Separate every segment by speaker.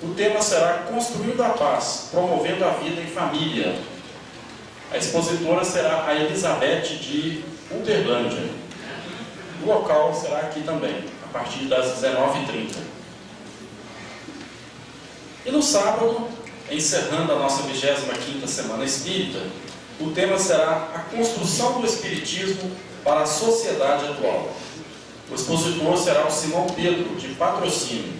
Speaker 1: O tema será Construindo a Paz, promovendo a vida em família. A expositora será a Elizabeth de Uberlândia. O local será aqui também, a partir das 19h30. E no sábado, encerrando a nossa 25ª Semana Espírita, o tema será a construção do Espiritismo para a sociedade atual. O expositor será o Simão Pedro, de Patrocínio.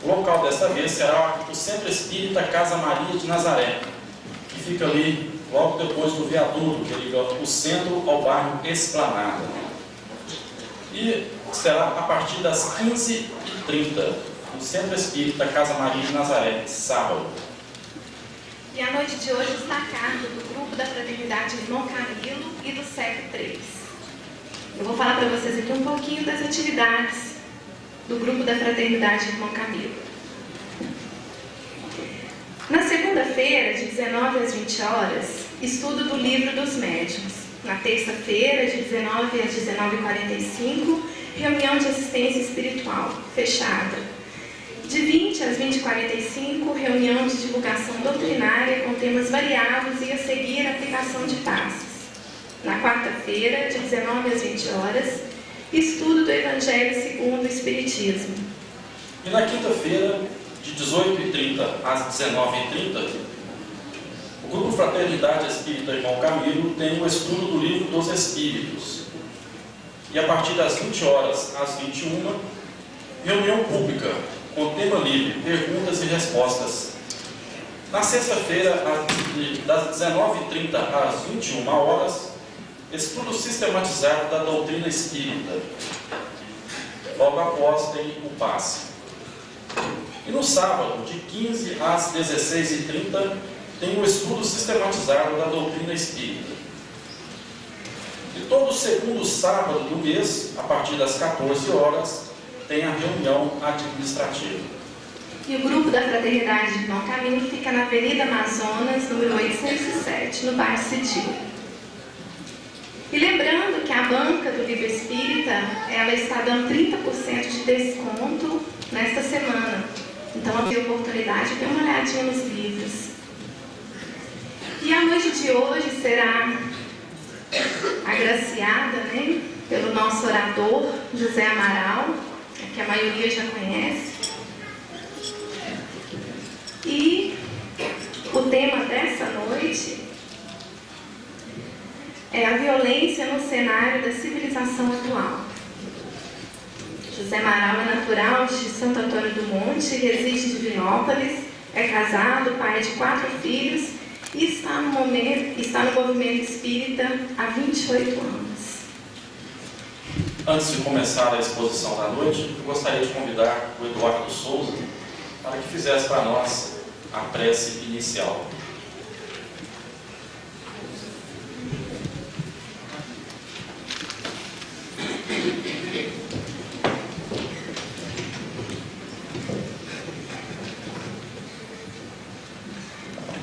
Speaker 1: O local desta vez será o Centro Espírita Casa Maria de Nazaré, que fica ali logo depois do viaduto, que liga o centro ao bairro Esplanada. E será a partir das 15h30, no Centro Espírita Casa Maria de Nazaré, sábado.
Speaker 2: E a noite de hoje está a cargo do grupo da Fraternidade Irmão Camilo e do CEP 3. Eu vou falar para vocês aqui um pouquinho das atividades do grupo da Fraternidade Irmão Camilo. Na segunda-feira, de 19 às 20 horas, estudo do Livro dos Médiuns. Na terça-feira, de 19 às 19h45, reunião de assistência espiritual, fechada. De 20 às 20h45, reunião de divulgação doutrinária com temas variados e a seguir a aplicação de passos. Na quarta-feira, de 19 às 20 horas, estudo do Evangelho segundo o Espiritismo.
Speaker 1: E na quinta-feira, de 18h30 às 19h30, o Grupo Fraternidade Espírita Irmão Camilo tem o estudo do Livro dos Espíritos. E a partir das 20 horas às 21h, reunião pública, com tema livre, perguntas e respostas. Na sexta-feira, das 19h30 às 21h, estudo sistematizado da doutrina espírita. Logo após tem o passe. E no sábado, de 15 às 16h30, tem o estudo sistematizado da doutrina espírita. E todo segundo sábado do mês, a partir das 14 horas, tem a reunião administrativa.
Speaker 2: E o grupo da Fraternidade Irmão Camilo fica na Avenida Amazonas, número 807, no bairro Cidil. E lembrando que a banca do Livro Espírita, ela está dando 30% de desconto nesta semana. Então, a minha oportunidade de dar uma olhadinha nos livros. E a noite de hoje será agraciada, né, pelo nosso orador, José Amaral, que a maioria já conhece. E o tema dessa noite é a violência no cenário da civilização atual. José Amaral é natural de Santo Antônio do Monte, reside em Divinópolis, é casado, pai de 4 filhos e está no movimento espírita há 28 anos.
Speaker 1: Antes de começar a exposição da noite, eu gostaria de convidar o Eduardo Souza para que fizesse para nós a prece inicial.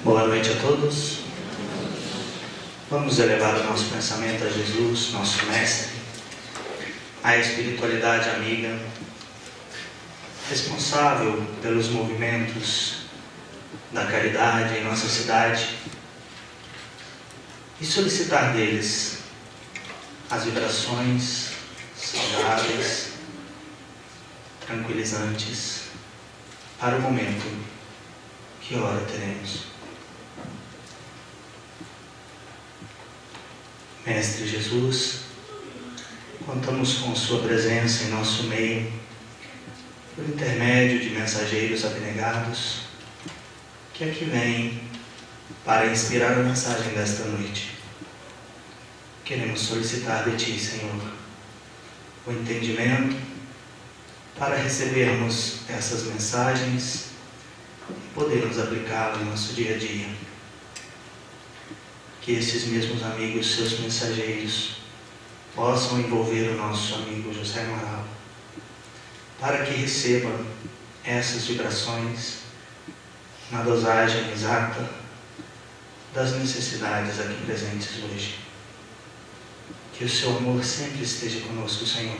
Speaker 3: Boa noite a todos. Vamos elevar o nosso pensamento a Jesus, nosso Mestre, a espiritualidade amiga, responsável pelos movimentos da caridade em nossa cidade, e solicitar deles as vibrações saudáveis, tranquilizantes, para o momento que ora teremos. Mestre Jesus, contamos com Sua presença em nosso meio, por intermédio de mensageiros abnegados, que aqui vêm para inspirar a mensagem desta noite. Queremos solicitar de Ti, Senhor, o entendimento para recebermos essas mensagens e podermos aplicá-las no nosso dia a dia. Que esses mesmos amigos, seus mensageiros, possam envolver o nosso amigo José Amaral, para que receba essas vibrações na dosagem exata das necessidades aqui presentes hoje. Que o Seu amor sempre esteja conosco, Senhor.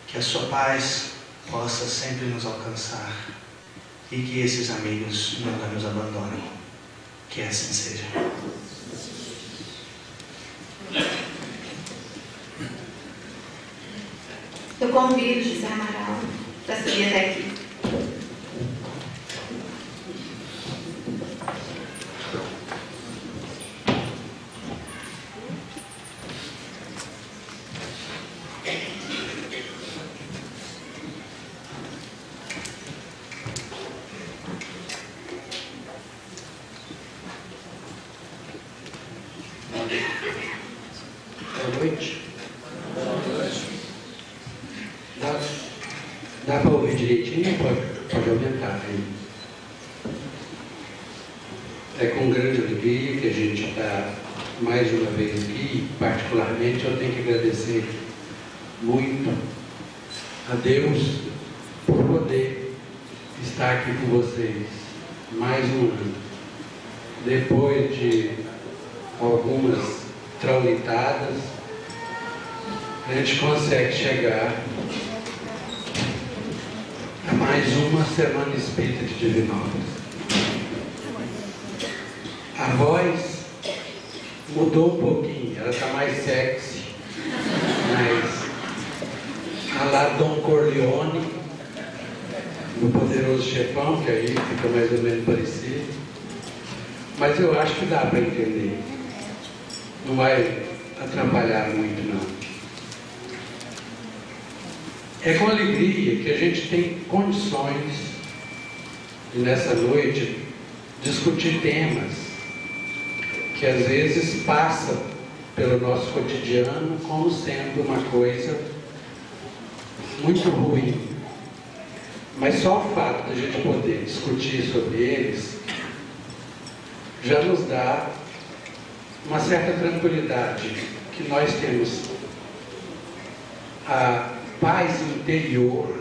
Speaker 3: Que a Sua paz possa sempre nos alcançar. e que esses amigos nunca nos abandonem. Que assim seja.
Speaker 2: Eu convido José Amaral para subir até aqui.
Speaker 4: Boa noite. Dá para ouvir direitinho? Pode aumentar aí. É com grande alegria que a gente está mais uma vez aqui. Particularmente eu tenho que agradecer muito a Deus por poder estar aqui com vocês mais um ano. Depois de algumas traulitadas, a gente consegue chegar a mais uma Semana Espírita de Divinópolis. A voz mudou um pouquinho, ela está mais sexy, mas a lá Dom Corleone, no Poderoso Chefão, que aí fica mais ou menos parecido, mas eu acho que dá para entender. Não vai atrapalhar muito, não. É com alegria que a gente tem condições de, nessa noite, discutir temas que às vezes passam pelo nosso cotidiano como sendo uma coisa muito ruim. Mas só o fato de a gente poder discutir sobre eles já nos dá uma certa tranquilidade, que nós temos a paz interior,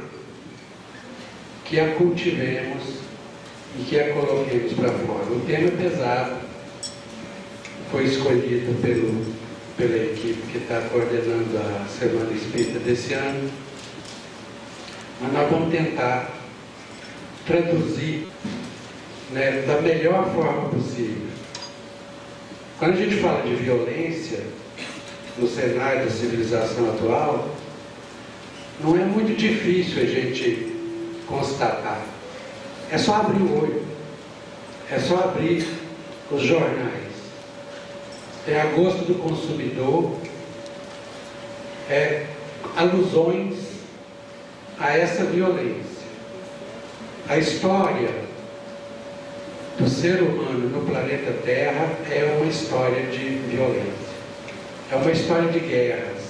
Speaker 4: que a cultivemos e que a coloquemos para fora. O tema é pesado, foi escolhido pela equipe que está coordenando a Semana Espírita desse ano, mas nós vamos tentar traduzir, né, da melhor forma possível. Quando a gente fala de violência no cenário da civilização atual, não é muito difícil a gente constatar. É só abrir o olho, é só abrir os jornais. É a gosto do consumidor, é alusões a essa violência. A história do ser humano no planeta Terra é uma história de violência, é uma história de guerras,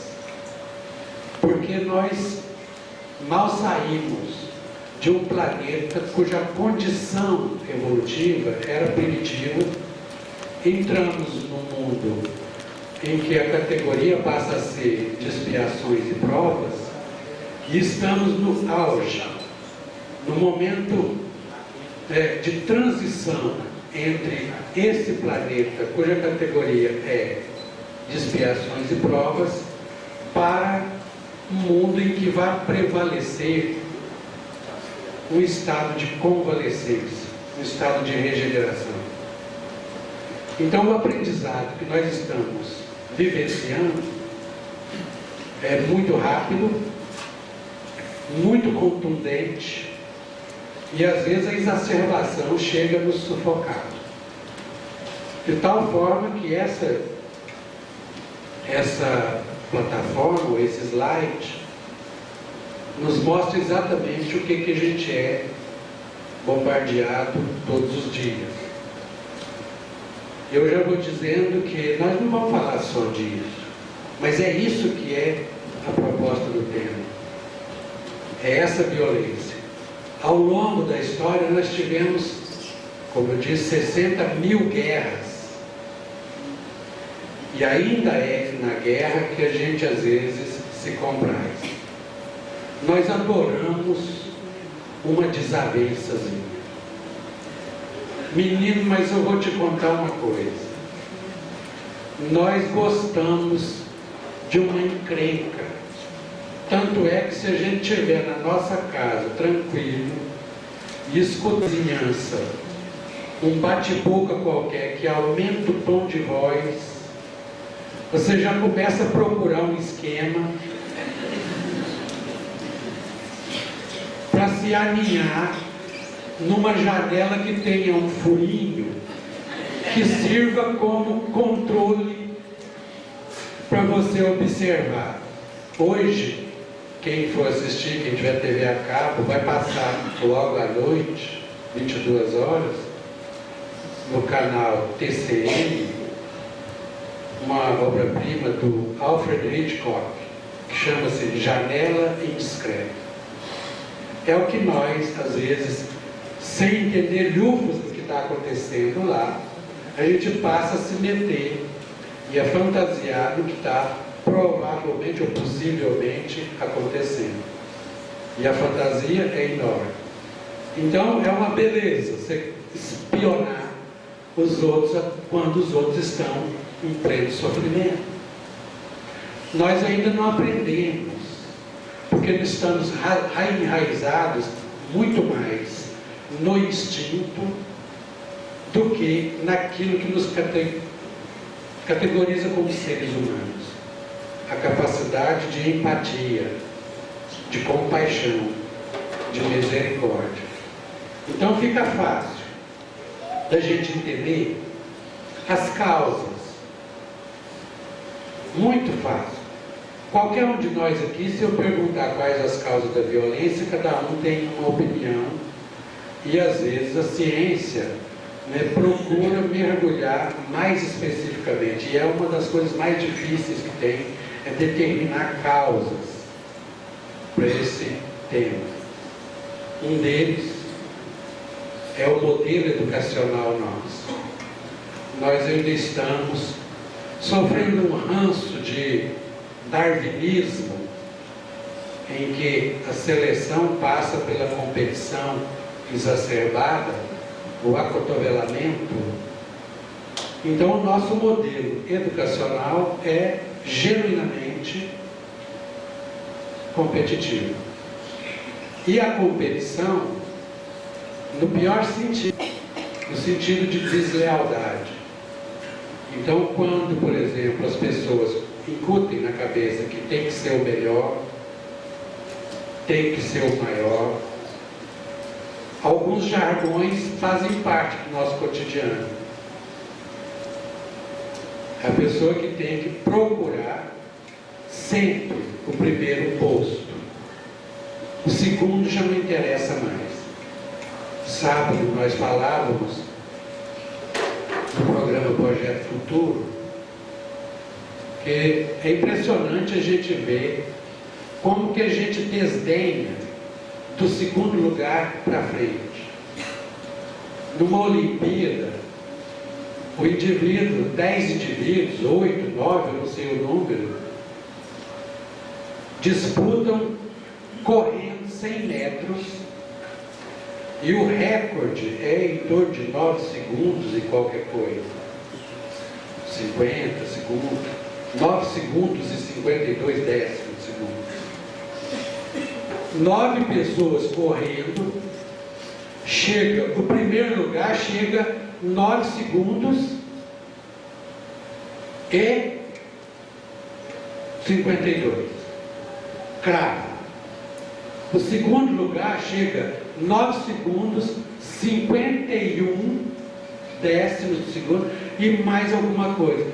Speaker 4: porque nós mal saímos de um planeta cuja condição evolutiva era primitiva, entramos num mundo em que a categoria passa a ser de expiações e provas, e estamos no auge, no momento de transição entre esse planeta, cuja categoria é de expiações e provas, para um mundo em que vai prevalecer um estado de convalescência, um estado de regeneração. Então, o aprendizado que nós estamos vivenciando é muito rápido, muito contundente, e às vezes a exacerbação chega a nos sufocar. De tal forma que essa plataforma, esse slide, nos mostra exatamente o que a gente é bombardeado todos os dias. Eu já vou dizendo que nós não vamos falar só disso, mas é isso que é a proposta do tema. É essa violência. Ao longo da história nós tivemos, como eu disse, 60 mil guerras. E ainda é na guerra que a gente às vezes se compraz. Nós adoramos uma desavençazinha. Menino, mas eu vou te contar uma coisa. Nós gostamos de uma encrenca. Tanto é que se a gente estiver na nossa casa tranquilo escozinhança, um bate-boca qualquer que aumenta o tom de voz, você já começa a procurar um esquema para se aninhar numa janela que tenha um furinho que sirva como controle para você observar. Hoje, quem for assistir, quem tiver TV a cabo, vai passar logo à noite, 22 horas, no canal TCM, uma obra-prima do Alfred Hitchcock, que chama-se Janela Indiscreta. É o que nós, às vezes, sem entender lufas do que está acontecendo lá, a gente passa a se meter e a fantasiar do que está provavelmente ou possivelmente acontecendo. E a fantasia é enorme. Então é uma beleza você espionar os outros quando os outros estão em pleno sofrimento. Nós ainda não aprendemos, porque nós estamos enraizados muito mais no instinto do que naquilo que nos categoriza como seres humanos. A capacidade de empatia, de compaixão, de misericórdia. Então fica fácil da gente entender as causas. Muito fácil. Qualquer um de nós aqui, se eu perguntar quais as causas da violência, cada um tem uma opinião. E às vezes a ciência procura mergulhar mais especificamente. E é uma das coisas mais difíceis que tem, é determinar causas para esse tema. Um deles é o modelo educacional nosso. Nós ainda estamos sofrendo um ranço de darwinismo, em que a seleção passa pela competição exacerbada, o acotovelamento. Então o nosso modelo educacional é genuinamente competitivo. E a competição, no pior sentido, no sentido de deslealdade. Então, quando, por exemplo, as pessoas incutem na cabeça que tem que ser o melhor, tem que ser o maior, alguns jargões fazem parte do nosso cotidiano. É a pessoa que tem que procurar sempre o primeiro posto. O segundo já não interessa mais. Sábado nós falávamos no programa Projeto Futuro que é impressionante a gente ver como que a gente desdenha do segundo lugar para frente. Numa Olimpíada, o indivíduo, 10 indivíduos, 8, 9, eu não sei o número, disputam correndo 100 metros e o recorde é em torno de 9 segundos e qualquer coisa. 50 segundos, 9 segundos e 52 décimos de segundo. 9 pessoas correndo, o primeiro lugar chega 9 segundos e 52. Cravo. O segundo lugar chega 9 segundos, 51 décimos de segundo e mais alguma coisa.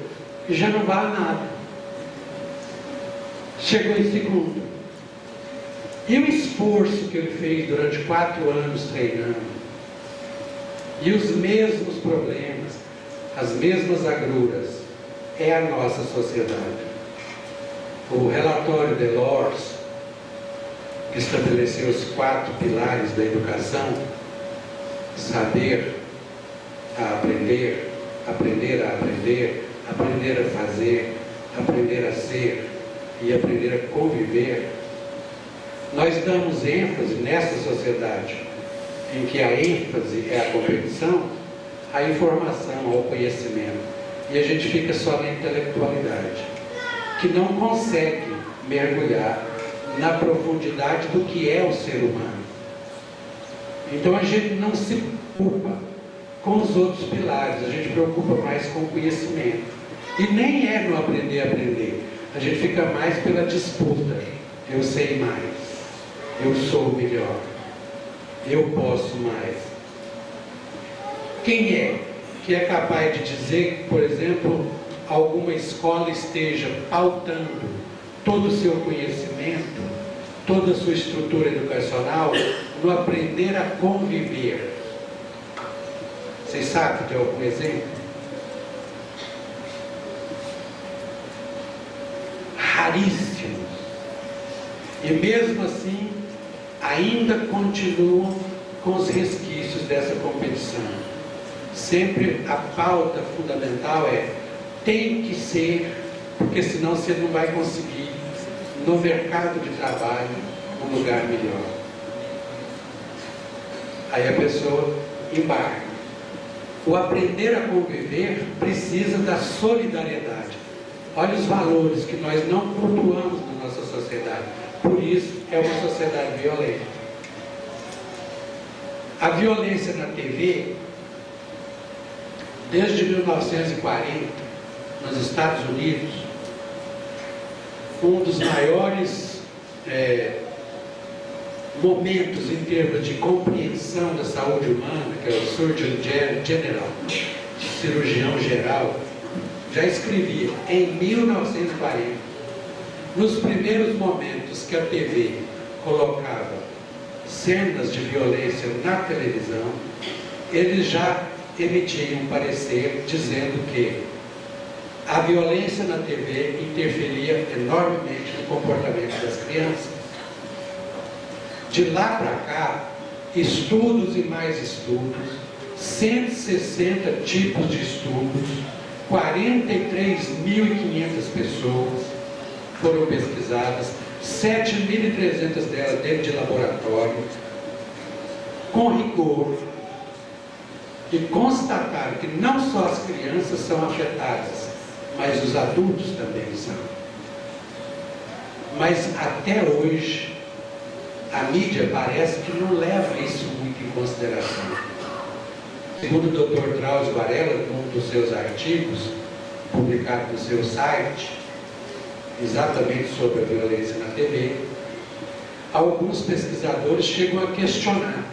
Speaker 4: E já não vale nada. Chegou em segundo. E o esforço que ele fez durante 4 anos treinando, e os mesmos problemas, as mesmas agruras, é a nossa sociedade. O relatório Delors, que estabeleceu os 4 pilares da educação: saber a aprender, aprender a aprender, aprender a fazer, aprender a ser e aprender a conviver. Nós damos ênfase nessa sociedade em que a ênfase é a competição, a informação, ao conhecimento, e a gente fica só na intelectualidade, que não consegue mergulhar na profundidade do que é o ser humano. Então a gente não se preocupa com os outros pilares, a gente preocupa mais com o conhecimento. E nem é no aprender a aprender, a gente fica mais pela disputa. Eu sei mais, eu sou melhor, eu posso mais. Quem é que é capaz de dizer que, por exemplo, alguma escola esteja pautando todo o seu conhecimento, toda a sua estrutura educacional no aprender a conviver? Vocês sabem de algum exemplo? Raríssimos. E mesmo assim, ainda continuam com os resquícios dessa competição. Sempre a pauta fundamental é: tem que ser, porque senão você não vai conseguir, no mercado de trabalho, um lugar melhor. Aí a pessoa embarca. O aprender a conviver precisa da solidariedade. Olha os valores que nós não cultuamos na nossa sociedade. Por isso é uma sociedade violenta. A violência na TV, desde 1940, nos Estados Unidos, um dos maiores momentos em termos de compreensão da saúde humana, que é o Surgeon General, cirurgião geral, já escrevia em 1940, nos primeiros momentos que a TV colocava cenas de violência na televisão, eles já emitiam um parecer dizendo que a violência na TV interferia enormemente no comportamento das crianças. De lá para cá, estudos e mais estudos, 160 tipos de estudos, 43.500 pessoas foram pesquisadas, 7.300 delas dentro de laboratório, com rigor, e constataram que não só as crianças são afetadas, mas os adultos também são. Mas até hoje, a mídia parece que não leva isso muito em consideração. Segundo o Dr. Drauzio Varela, num dos seus artigos, publicado no seu site, exatamente sobre a violência na TV, alguns pesquisadores chegam a questionar: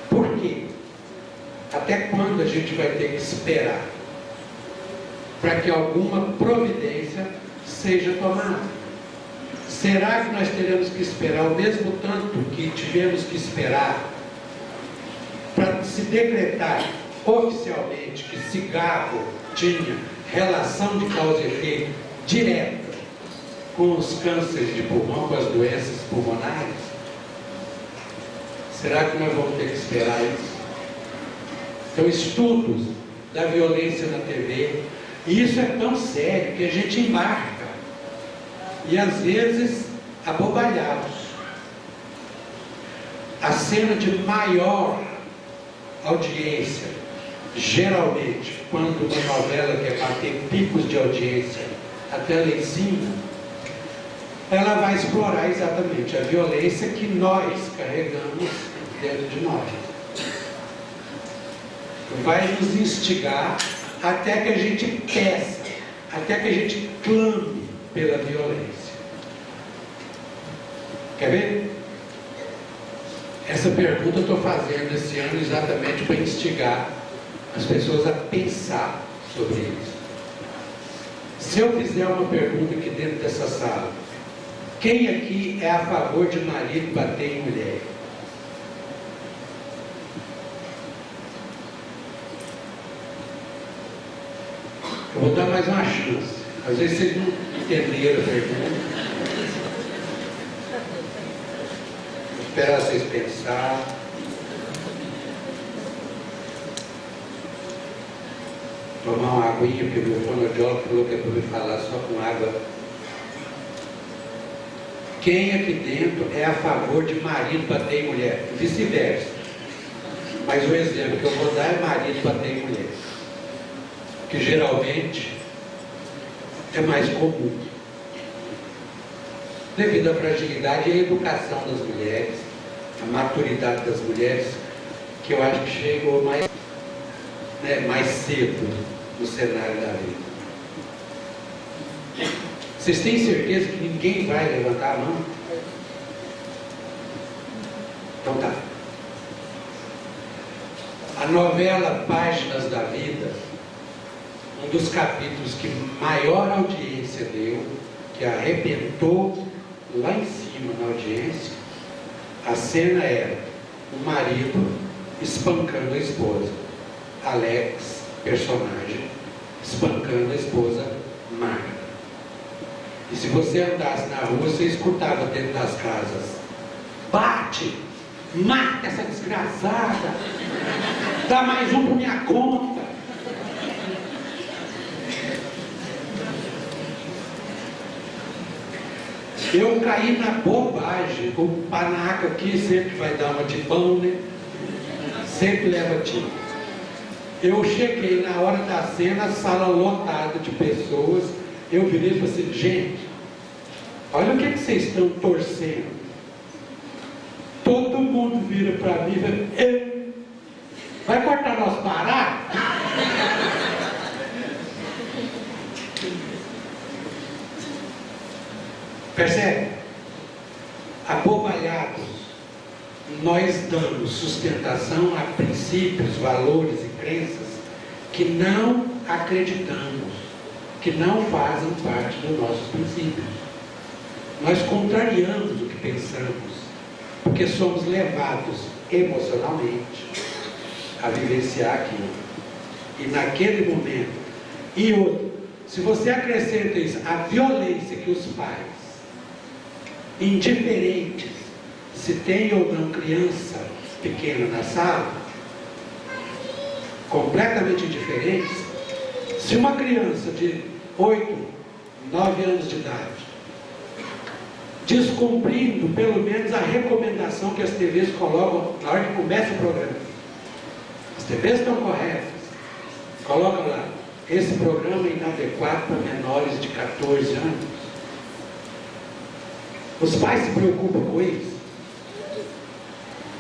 Speaker 4: por quê? Até quando a gente vai ter que esperar para que alguma providência seja tomada? Será que nós teremos que esperar o mesmo tanto que tivemos que esperar para se decretar oficialmente que cigarro tinha relação de causa e efeito direta com os cânceres de pulmão, com as doenças pulmonares? Será que nós vamos ter que esperar isso? Então, estudos da violência na TV, e isso é tão sério que a gente embarca, e às vezes abobalhados. A cena de maior audiência, geralmente, quando uma novela quer bater picos de audiência até lá em cima, ela vai explorar exatamente a violência que nós carregamos dentro de nós. Vai nos instigar até que a gente peça, até que a gente clame pela violência. Quer ver? Essa pergunta eu estou fazendo esse ano exatamente para instigar as pessoas a pensar sobre isso. Se eu fizer uma pergunta aqui dentro dessa sala: quem aqui é a favor de marido bater em mulher? Eu vou dar mais uma chance. Às vezes vocês não entenderam a pergunta. Vou esperar vocês pensar. Tomar uma aguinha, porque o meu fonoaudiólogo falou que é para me falar só com água. Quem aqui dentro é a favor de marido bater em mulher? Vice-versa. Mas o exemplo que eu vou dar é marido bater em mulher, que geralmente é mais comum, devido à fragilidade e à educação das mulheres, a maturidade das mulheres, que eu acho que chegou mais cedo no cenário da vida. Vocês têm certeza que ninguém vai levantar a mão? Então tá. A novela Páginas da Vida, um dos capítulos que maior audiência deu, que arrebentou lá em cima na audiência, a cena era o marido espancando a esposa. Alex, personagem, espancando a esposa Marta. E se você andasse na rua, você escutava dentro das casas: bate, mata essa desgraçada, dá mais um por minha conta. Eu caí na bobagem. O panaca aqui sempre vai dar uma de pão, né? Sempre leva tiro. Eu cheguei na hora da cena, sala lotada de pessoas. Eu virei e falei assim: gente, olha o que vocês estão torcendo. Todo mundo vira para mim e fala: vai cortar nós parar? Percebe? Abobalhados, nós damos sustentação a princípios, valores e crenças que não acreditamos, que não fazem parte dos nossos princípios. Nós contrariamos o que pensamos, porque somos levados emocionalmente a vivenciar aquilo. E naquele momento, e outro, se você acrescenta isso, a violência que os pais, indiferentes, se tem ou não criança pequena na sala, completamente indiferentes, se uma criança de 8, 9 anos de idade, descumprindo pelo menos a recomendação que as TVs colocam na hora que começa o programa, as TVs estão corretas, colocam lá: esse programa é inadequado para menores de 14 anos. Os pais se preocupam com isso.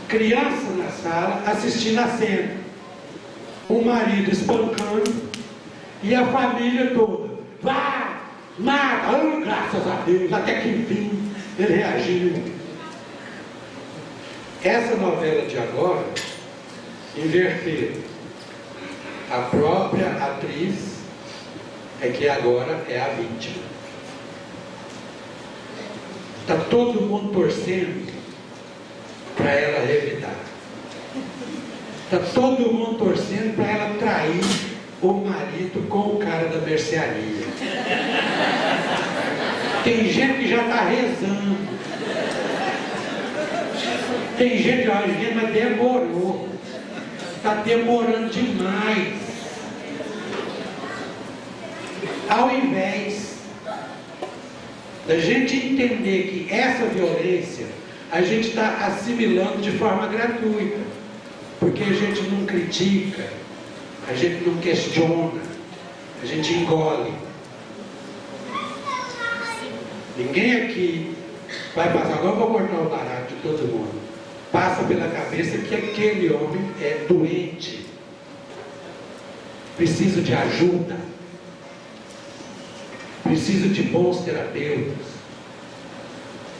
Speaker 4: Criança na sala assistindo a cena, o marido espancando e a família toda: vai, mata. Oh, graças a Deus, até que enfim ele reagiu. Essa novela de agora inverteu. A própria atriz é que agora é a vítima. Está todo mundo torcendo para ela revidar. Está todo mundo torcendo para ela trair o marido com o cara da mercearia. Tem gente que já está rezando. Tem gente, olha, mas demorou. Está demorando demais. Ao invés da gente entender que essa violência a gente está assimilando de forma gratuita, porque a gente não critica, a gente não questiona, a gente engole. Ninguém aqui vai passar, agora eu vou cortar o barato de todo mundo, passa pela cabeça que aquele homem é doente, precisa de ajuda, precisa de bons terapeutas,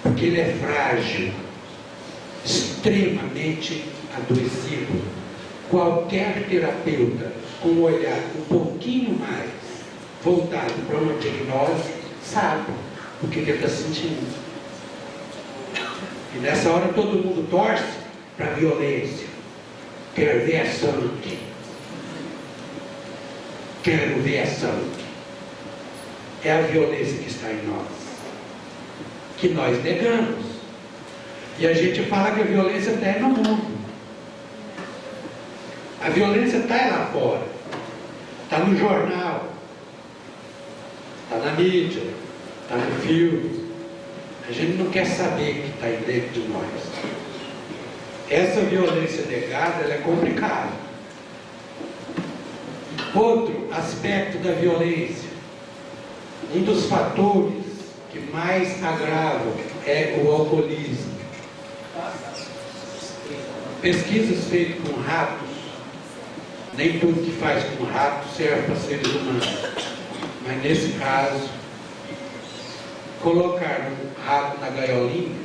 Speaker 4: porque ele é frágil, extremamente adoecido. Qualquer terapeuta com um olhar um pouquinho mais voltado para uma diagnose sabe o que ele está sentindo. E nessa hora todo mundo torce para a violência. Quero ver a sangue. Quero ver a sangue. É a violência que está em nós, que nós negamos. E a gente fala que a violência está no mundo. A violência está lá fora. Está no jornal. Está na mídia. Está no filme. A gente não quer saber que está aí dentro de nós. Essa violência negada, ela é complicada. Outro aspecto da violência. Um dos fatores que mais agravam é o alcoolismo. pesquisas feitas com ratos, nem tudo que faz com rato serve para seres humanos. Mas nesse caso, colocaram um rato na gaiolinha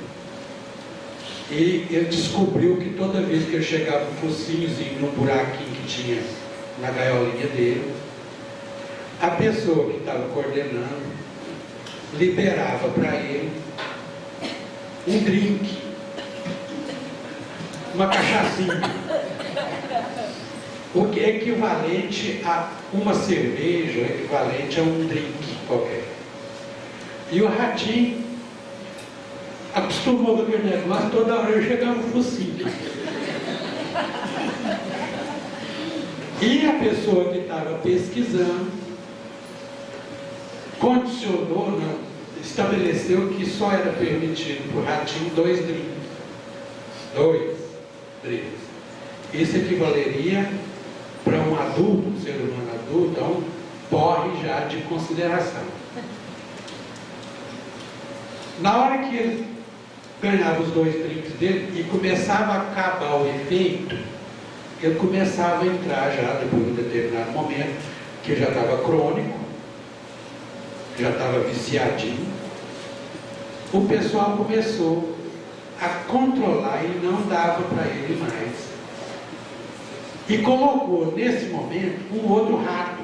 Speaker 4: e ele descobriu que toda vez que ele chegava um focinhozinho no buraquinho que tinha na gaiolinha dele, a pessoa que estava coordenando liberava para ele um drink, uma cachaçinha, o que é equivalente a uma cerveja, equivalente a um drink qualquer. E o ratinho acostumou com aquele negócio, toda hora eu chegava um focinho. E a pessoa que estava pesquisando condicionou, não, estabeleceu que só era permitido para o ratinho 2 drinks. 2 drinks. Isso equivaleria para um adulto, um ser humano adulto, a um porre já de consideração. Na hora que ele ganhava os 2 drinks dele e começava a acabar o efeito, ele começava a entrar já, depois de um determinado momento, que já estava crônico, já estava viciadinho, o pessoal começou a controlar e não dava para ele mais. E colocou nesse momento um outro rato,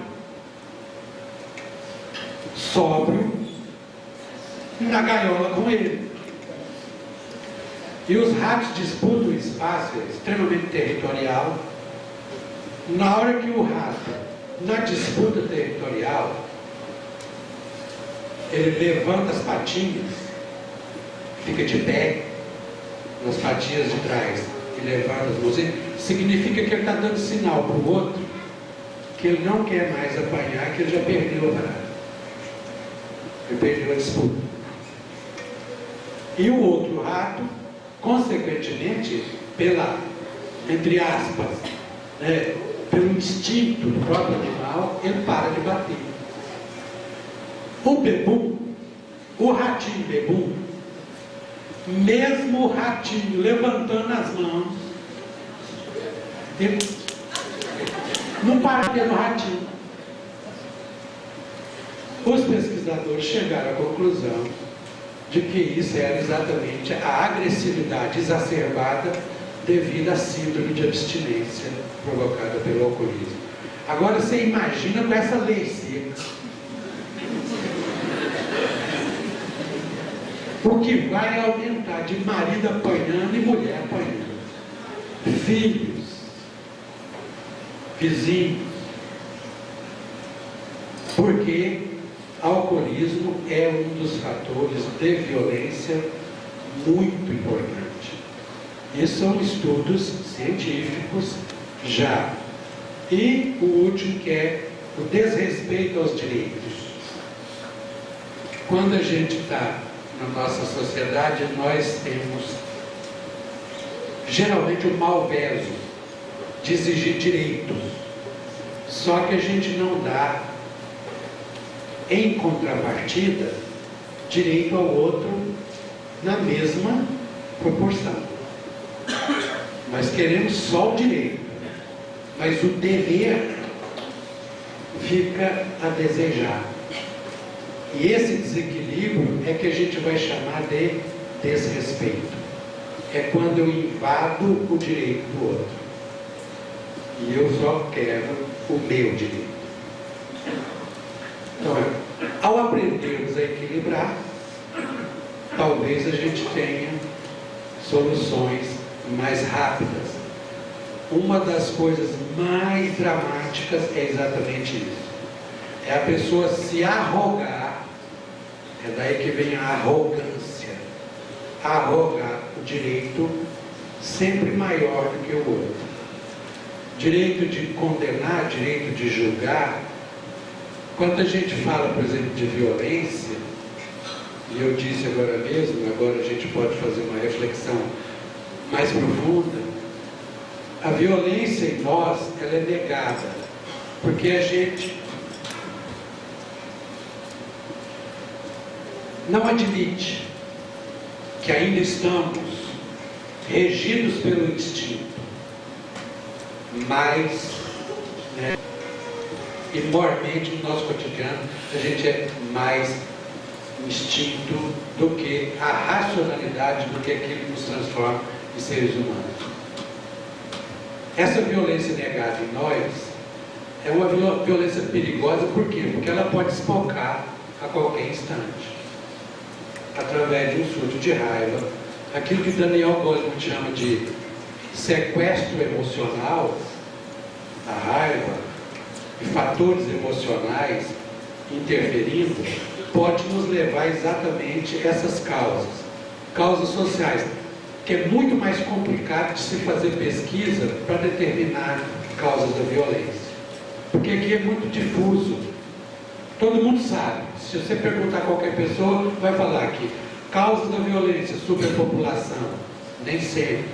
Speaker 4: sóbrio, na gaiola com ele. E os ratos disputam o espaço, é extremamente territorial. Na hora que o rato, na disputa territorial, ele levanta as patinhas, fica de pé, nas patinhas de trás, e levanta as mãozinhas, significa que ele está dando sinal para o outro que ele não quer mais apanhar, que ele já perdeu a parada. Ele perdeu a disputa. E o outro rato, consequentemente, pela, entre aspas, pelo instinto do próprio animal, ele para de bater. O bebum, o ratinho bebum, mesmo o ratinho levantando as mãos, ele não para de no ratinho. Os pesquisadores chegaram à conclusão de que isso era exatamente a agressividade exacerbada devido à síndrome de abstinência provocada pelo alcoolismo. Agora você imagina com essa lei seca, o que vai aumentar de marido apanhando e mulher apanhando, filhos, vizinhos, porque alcoolismo é um dos fatores de violência muito importante. E são estudos científicos já. E o último, que é o desrespeito aos direitos. Quando a gente está na nossa sociedade, nós temos geralmente o malveso de exigir direitos. Só que a gente não dá, em contrapartida, direito ao outro na mesma proporção. Nós queremos só o direito, mas o dever fica a desejar. E esse desequilíbrio é que a gente vai chamar de desrespeito. É quando eu invado o direito do outro. E eu só quero o meu direito. Então, ao aprendermos a equilibrar, talvez a gente tenha soluções mais rápidas. Uma das coisas mais dramáticas é exatamente isso. É a pessoa se arrogar, é daí que vem a arrogância. Arrogar o direito sempre maior do que o outro. Direito de condenar, direito de julgar. Quando a gente fala, por exemplo, de violência, e eu disse agora mesmo, agora a gente pode fazer uma reflexão mais profunda, a violência em nós, ela é negada, porque a gente não admite que ainda estamos regidos pelo instinto. mais, né, e moralmente no nosso cotidiano a gente é mais instinto do que a racionalidade, do que aquilo que nos transforma em seres humanos. Essa violência negada em nós é uma violência perigosa, por quê? Porque ela pode espocar a qualquer instante, através de um surto de raiva, aquilo que Daniel Goleman chama de sequestro emocional, a raiva e fatores emocionais interferindo, pode nos levar exatamente a essas causas sociais, que é muito mais complicado de se fazer pesquisa para determinar causas da violência, porque aqui é muito difuso, todo mundo sabe. Se você perguntar a qualquer pessoa, vai falar que causa da violência, superpopulação, nem sempre.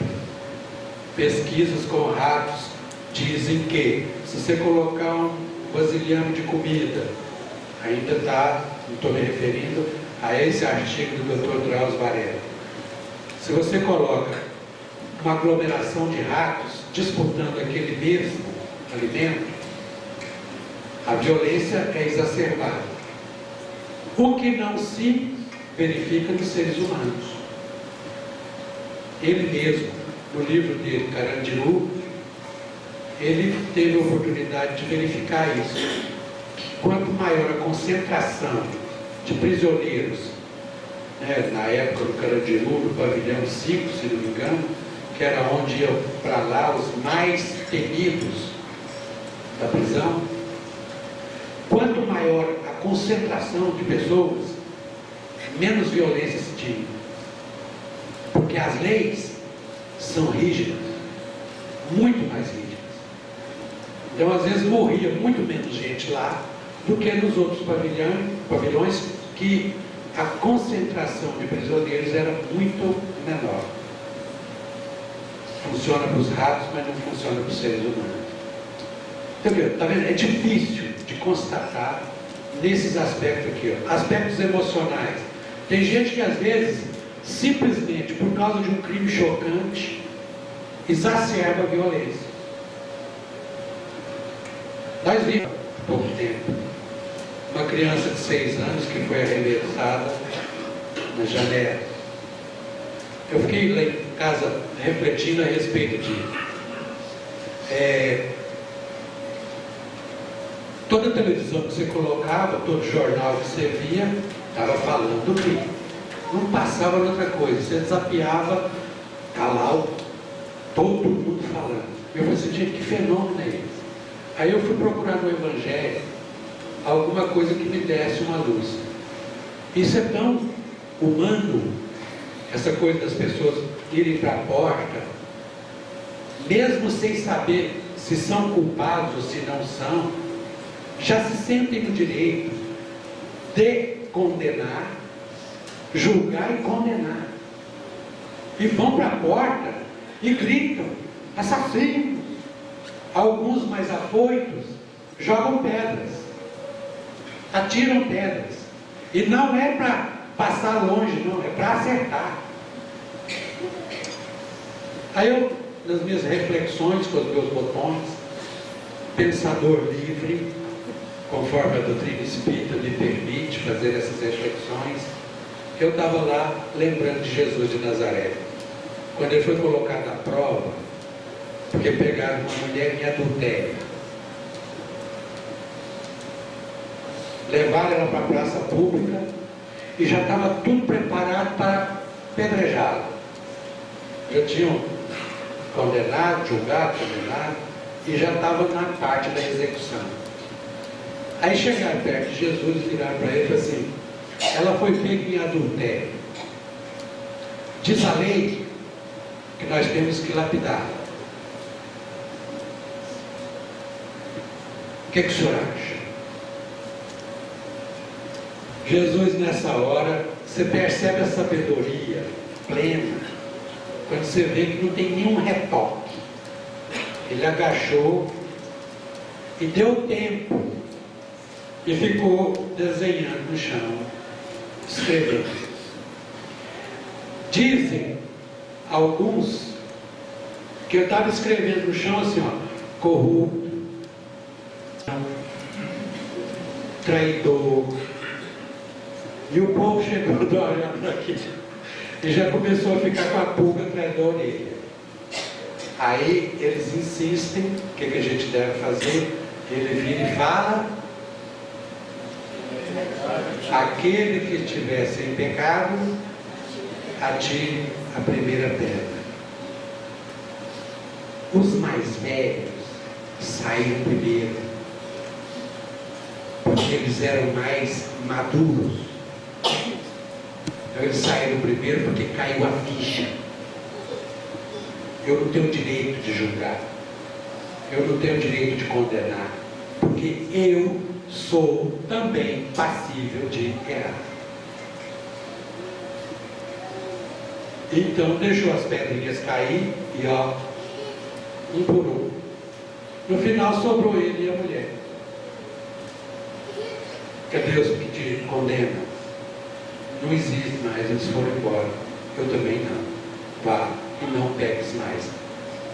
Speaker 4: Pesquisas com ratos dizem que se você colocar um vasilhame de comida, ainda está, não estou me referindo a esse artigo do Dr. Drauzio Varela, se você coloca uma aglomeração de ratos disputando aquele mesmo alimento, a violência é exacerbada. O que não se verifica nos seres humanos. Ele mesmo, no livro dele, Carandiru, ele teve a oportunidade de verificar isso. Quanto maior a concentração de prisioneiros, né, na época do Carandiru, no pavilhão 5, se não me engano, que era onde iam para lá os mais temidos da prisão, quanto maior a concentração de pessoas, menos violência se tinha. Porque as leis são rígidas, muito mais rígidas. Então, às vezes, morria muito menos gente lá do que nos outros pavilhões que a concentração de prisioneiros era muito menor. Funciona para os ratos, mas não funciona para os seres humanos. Tá vendo? É difícil de constatar nesses aspectos aqui, ó, aspectos emocionais. Tem gente que às vezes, simplesmente por causa de um crime chocante, exacerba a violência. Nós vimos há pouco tempo uma criança de 6 anos que foi arremessada na janela. Eu fiquei lá em casa refletindo a respeito disso. Toda televisão que você colocava, todo jornal que você via, estava falando do crime. Não passava outra coisa. Você desafiava, tá lá todo mundo falando. Eu falei assim, gente, que fenômeno é esse? Aí eu fui procurar no Evangelho alguma coisa que me desse uma luz. Isso é tão humano, essa coisa das pessoas irem para a porta, mesmo sem saber se são culpados ou se não são, já se sentem no direito de condenar, julgar e condenar. E vão para a porta e gritam, assassinos. Alguns mais afoitos jogam pedras, atiram pedras. E não é para passar longe, não, é para acertar. Aí eu, nas minhas reflexões com os meus botões, pensador livre, conforme a doutrina espírita me permite fazer essas reflexões, eu estava lá lembrando de Jesus de Nazaré, quando ele foi colocado à prova, porque pegaram uma mulher em adultério, levaram ela para a praça pública e já estava tudo preparado para apedrejá-la. Já tinham condenado, julgado, condenado, e já estava na parte da execução. Aí chegaram perto de Jesus e viraram para ele e falaram assim, ela foi pega em adultério. Diz a lei que nós temos que lapidar. O que o senhor acha? Jesus, nessa hora, você percebe a sabedoria plena, quando você vê que não tem nenhum retoque. Ele agachou e deu tempo e ficou desenhando no chão, escrevendo. Dizem alguns que eu estava escrevendo no chão assim, ó, corrupto, traidor. E o povo chegou olhando aqui e já começou a ficar com a pulga atrás da orelha. Aí eles insistem, o que a gente deve fazer? Ele vira e fala: aquele que estiver sem pecado, atire a primeira pedra. Os mais velhos saíram primeiro, porque eles eram mais maduros. Então eles saíram primeiro porque caiu a ficha. Eu não tenho direito de julgar, eu não tenho direito de condenar, porque eu sou também passível de errar. Então deixou as pedrinhas cair e ó, um por um. No final sobrou ele e a mulher. Cadê os que te condenam? Não existe mais, eles foram embora. Eu também não. Vá e não pegues mais.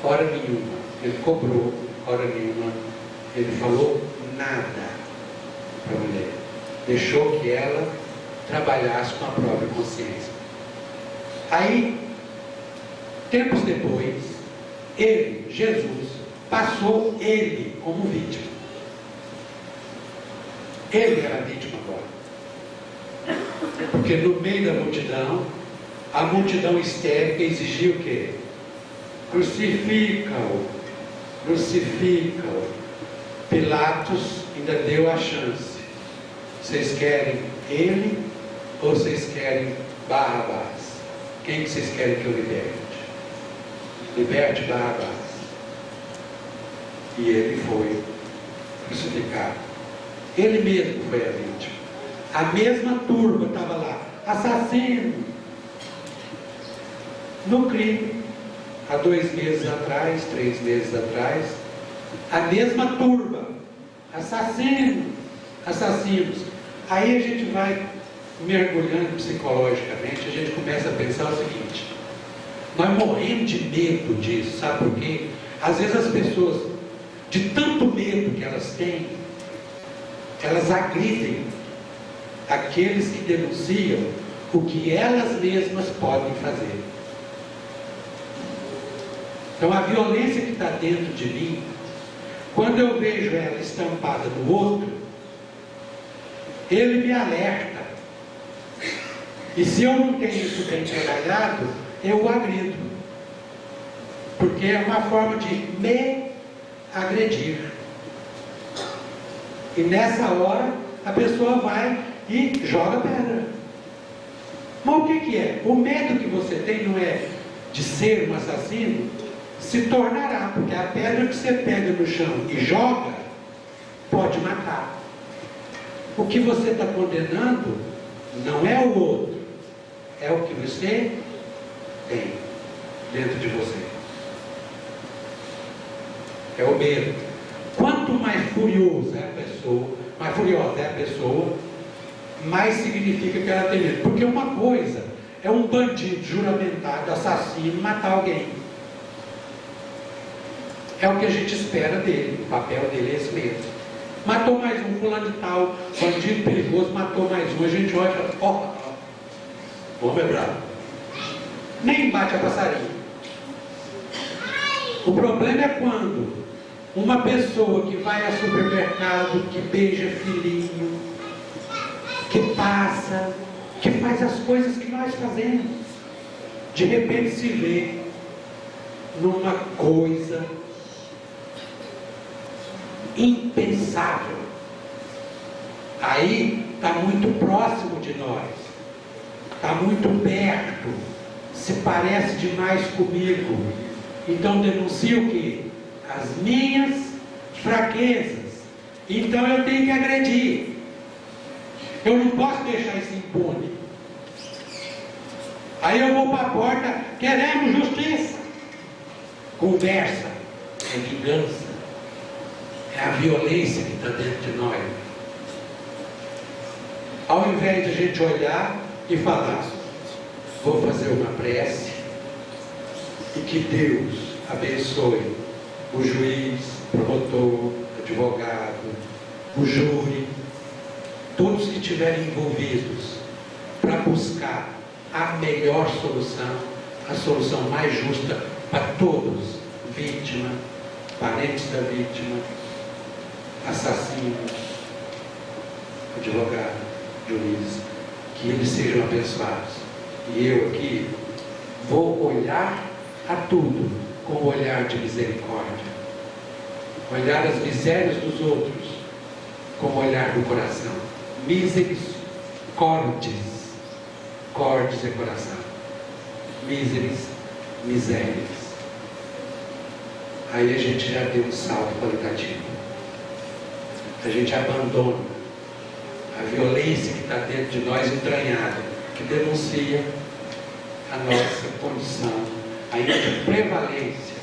Speaker 4: Hora nenhuma. Ele cobrou, hora nenhuma. Ele falou nada para a mulher. Deixou que ela trabalhasse com a própria consciência. Aí, tempos depois, ele, Jesus, passou ele como vítima. Ele era vítima agora. Porque no meio da multidão, a multidão histérica exigia o quê? Crucifica-o, crucifica-o. Pilatos ainda deu a chance. Vocês querem ele ou vocês querem Barrabás? Quem que vocês querem que eu liberte? Liberte Barrabás. E ele foi crucificado. Ele mesmo foi a vítima. A mesma turma estava lá, assassino, no crime. Há 2 meses atrás, 3 meses atrás, a mesma turma, assassino, assassinos. Aí a gente vai mergulhando psicologicamente, a gente começa a pensar o seguinte: nós morremos de medo disso, sabe por quê? Às vezes as pessoas, de tanto medo que elas têm, elas agridem aqueles que denunciam o que elas mesmas podem fazer. Então a violência que está dentro de mim, quando eu vejo ela estampada no outro, ele me alerta. E se eu não tenho isso bem trabalhado, eu o agrido. Porque é uma forma de me agredir. E nessa hora, a pessoa vai e joga pedra. Mas o que é? O medo que você tem não é de ser um assassino? Se tornará, porque a pedra que você pega no chão e joga, pode matar. O que você está condenando não é o outro, é o que você tem dentro de você. É o medo. Quanto mais furiosa é a pessoa, mais furiosa é a pessoa, mais significa que ela tem medo. Porque uma coisa é um bandido juramentado, assassino, matar alguém. É o que a gente espera dele. O papel dele é esse mesmo. Matou mais um, fulano de tal, bandido perigoso, matou mais um. A gente olha e fala: ó, o homem é bravo. Nem bate a passarinho. O problema é quando uma pessoa que vai ao supermercado, que beija filhinho, que passa, que faz as coisas que nós fazemos, de repente se vê numa coisa impensável. Aí está muito próximo de nós, está muito perto, se parece demais comigo. Então denuncia o quê? As minhas fraquezas. Então eu tenho que agredir. Eu não posso deixar isso impune. Aí eu vou para a porta: queremos justiça. Conversa é vingança. É a violência que está dentro de nós. Ao invés de a gente olhar e falar: vou fazer uma prece e que Deus abençoe o juiz, promotor, advogado, o júri, todos que estiverem envolvidos para buscar a melhor solução, a solução mais justa para todos, vítima, parentes da vítima, assassinos, advogado, juiz, que eles sejam abençoados. E eu aqui vou olhar a tudo com o olhar de misericórdia, olhar as misérias dos outros com o olhar do coração. Misericórdias, cordes é coração, miseris, misérias. Aí a gente já deu um salto qualitativo. A gente abandona a violência que está dentro de nós entranhada, que denuncia a nossa condição ainda de prevalência.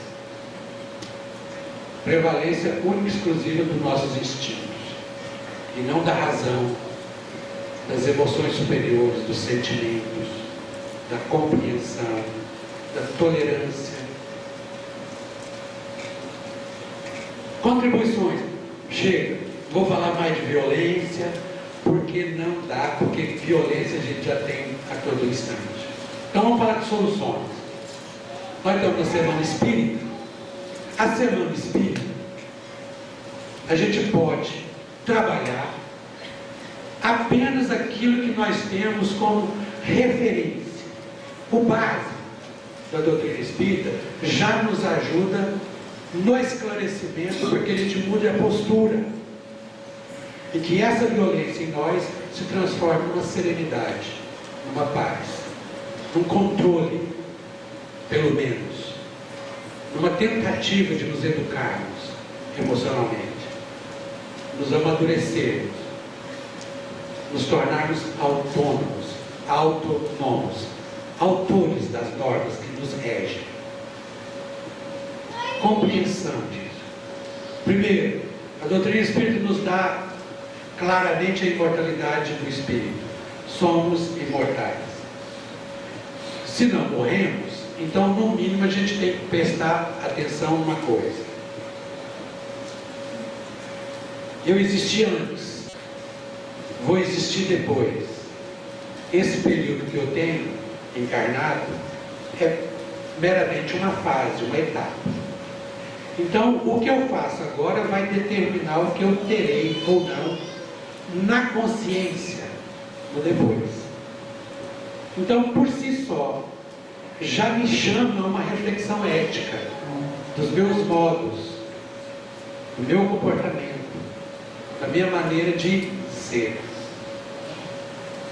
Speaker 4: Prevalência única e exclusiva dos nossos instintos, e não da razão, das emoções superiores, dos sentimentos, da compreensão, da tolerância. Contribuições. Chega, vou falar mais de violência, porque não dá, porque violência a gente já tem a todo instante. Então vamos falar de soluções. Nós estamos na Semana Espírita. A Semana Espírita, a gente pode trabalhar apenas aquilo que nós temos como referência. O básico da doutrina espírita já nos ajuda no esclarecimento, porque a gente muda a postura. E que essa violência em nós se transforme numa serenidade, numa paz, num controle, pelo menos, numa tentativa de nos educarmos emocionalmente, nos amadurecermos, nos tornarmos autônomos, autonomos, autores das normas que nos regem. Compreensão disso. Primeiro, a doutrina espírita nos dá claramente a imortalidade do espírito. Somos imortais. Se não morremos, então no mínimo a gente tem que prestar atenção numa coisa. Eu existi antes, vou existir depois. Esse período que eu tenho encarnado é meramente uma fase, uma etapa. Então, o que eu faço agora vai determinar o que eu terei ou não na consciência no depois. Então, por si só, já me chama a uma reflexão ética dos meus modos, do meu comportamento, da minha maneira de ser.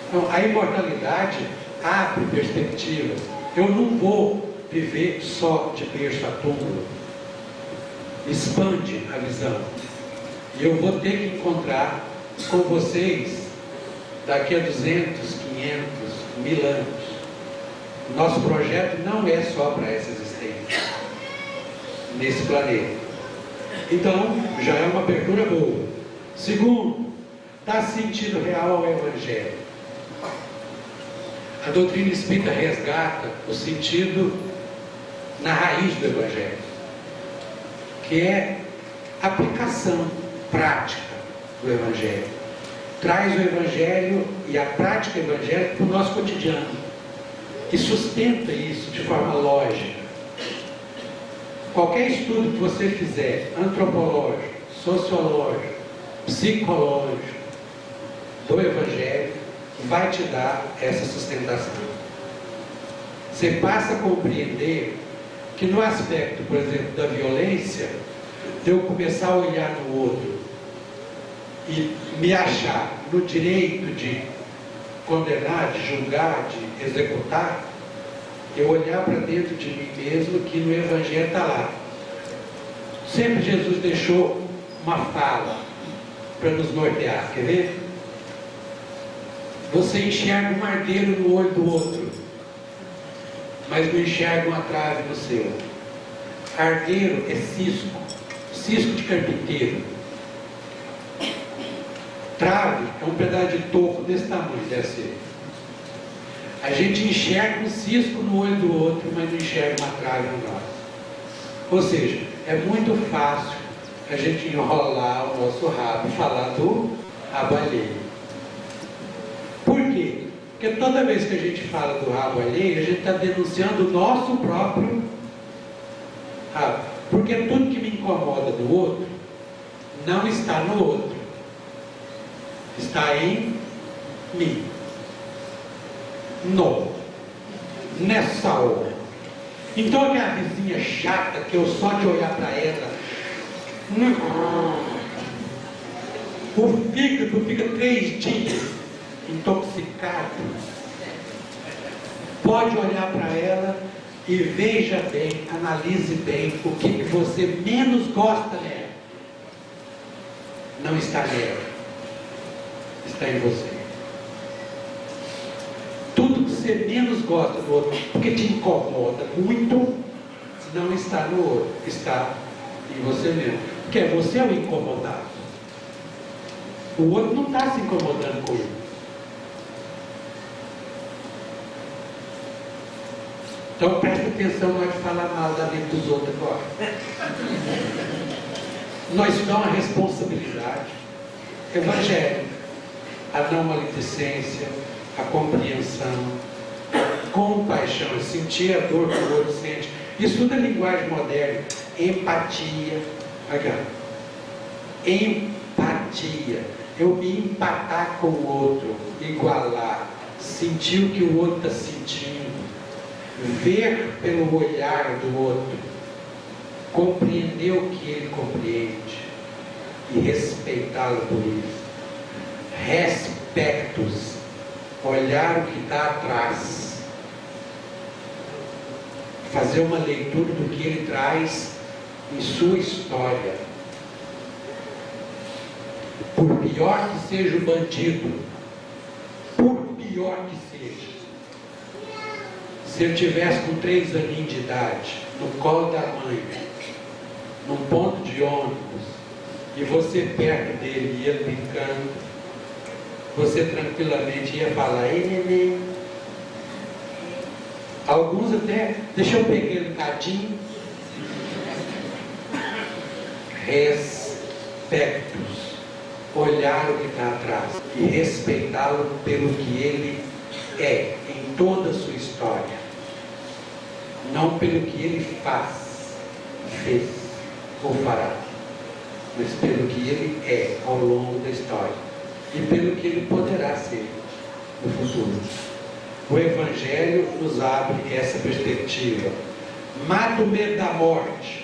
Speaker 4: Então, a imortalidade abre perspectivas. Eu não vou viver só de berço a túmulo. Expande a visão. E eu vou ter que encontrar com vocês daqui a 200, 500, 1000 anos. Nosso projeto não é só para essa existência nesse planeta. Então, já é uma abertura boa. Segundo, dá sentido real ao Evangelho. A doutrina espírita resgata o sentido na raiz do Evangelho, que é a aplicação prática do Evangelho. Traz o Evangelho e a prática evangélica para o nosso cotidiano e sustenta isso de forma lógica. Qualquer estudo que você fizer, antropológico, sociológico, psicológico, do Evangelho, vai te dar essa sustentação. Você passa a compreender que no aspecto, por exemplo, da violência, de eu começar a olhar no outro e me achar no direito de condenar, de julgar, de executar, eu olhar para dentro de mim mesmo, que no Evangelho está lá. Sempre Jesus deixou uma fala para nos nortear. Quer ver? Você enxerga um ardeiro no olho do outro, mas não enxerga uma trave no seu. Ardeiro é cisco, cisco de carpinteiro. Trave é um pedaço de toco desse tamanho, deve ser. A gente enxerga um cisco no olho do outro, mas não enxerga uma trave no nosso. Ou seja, é muito fácil a gente enrolar o nosso rabo e falar do rabo alheio. Por quê? Porque toda vez que a gente fala do rabo alheio, a gente está denunciando o nosso próprio rabo. Porque tudo que me incomoda do outro não está no outro, está em mim. Nessa hora. Então aquela vizinha chata que eu só de olhar para ela, o fígado fica 3 dias intoxicado. Pode olhar para ela e veja bem, analise bem o que você menos gosta nela. Não está nela, está em você. Tudo que você menos gosta do outro, porque te incomoda muito, não está no outro, está em você mesmo. Porque você é o incomodado. O outro não está se incomodando com ele. Então presta atenção na hora de falar mal da vida dos outros agora. Nós damos a responsabilidade. Evangelho, a não maledicência, a compreensão, a compaixão, sentir a dor que o outro sente. Isso tudo é linguagem moderna. Empatia. Aqui, empatia. Eu me empatar com o outro, igualar, sentir o que o outro está sentindo, ver pelo olhar do outro, compreender o que ele compreende e respeitá-lo por isso. Respectos, olhar o que está atrás, fazer uma leitura do que ele traz em sua história. Por pior que seja o bandido, por pior que seja, se ele tivesse com 3 aninhos de idade, no colo da mãe, num ponto de ônibus, e você perto dele, e ele brincando, você tranquilamente ia falar: ei, neném. Alguns até, deixa eu pegar ele um cadinho. Respectos, olhar o que está atrás e respeitá-lo pelo que ele é, em toda a sua história, não pelo que ele fez ou fará, mas pelo que ele é ao longo da história e pelo que ele poderá ser no futuro. O Evangelho nos abre essa perspectiva. Mata o medo da morte.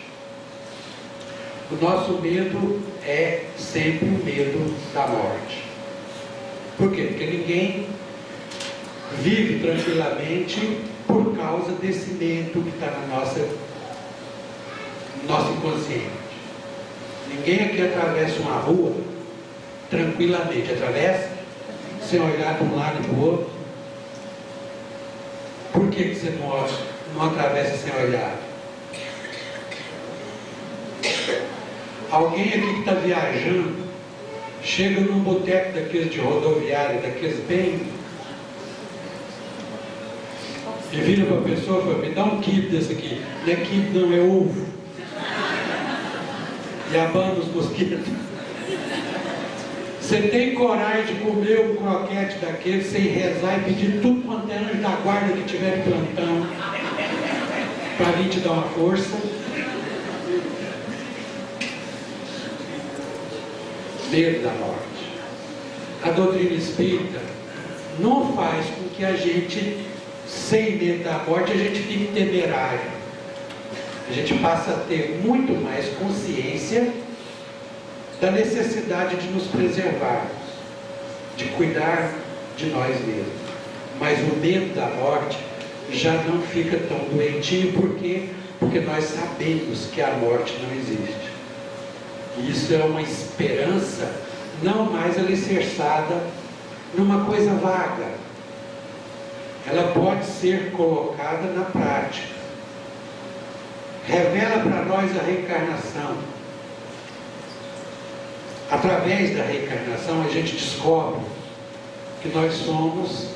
Speaker 4: O nosso medo é sempre o medo da morte. Por quê? Porque ninguém vive tranquilamente por causa desse medo que está no nosso inconsciente. Ninguém aqui atravessa uma rua tranquilamente. Atravessa sem olhar para um lado e para o outro. Por que você não atravessa sem olhar? Alguém aqui que está viajando, chega num boteco daqueles de rodoviária, daqueles bem, e vira para a pessoa e fala: me dá um quibe desse aqui. Não é quibe, não, é ovo. E abana os mosquitos. Você tem coragem de comer um croquete daquele sem rezar e pedir tudo quanto é anjo da guarda que tiver em plantão para vir te dar uma força? Medo da morte. A doutrina espírita não faz com que a gente, sem medo da morte, a gente fique temerário. A gente passa a ter muito mais consciência da necessidade de nos preservarmos, de cuidar de nós mesmos. Mas o medo da morte já não fica tão doentio. Por quê? Porque nós sabemos que a morte não existe. E isso é uma esperança não mais alicerçada numa coisa vaga. Ela pode ser colocada na prática. Revela para nós a reencarnação. Através da reencarnação a gente descobre que nós somos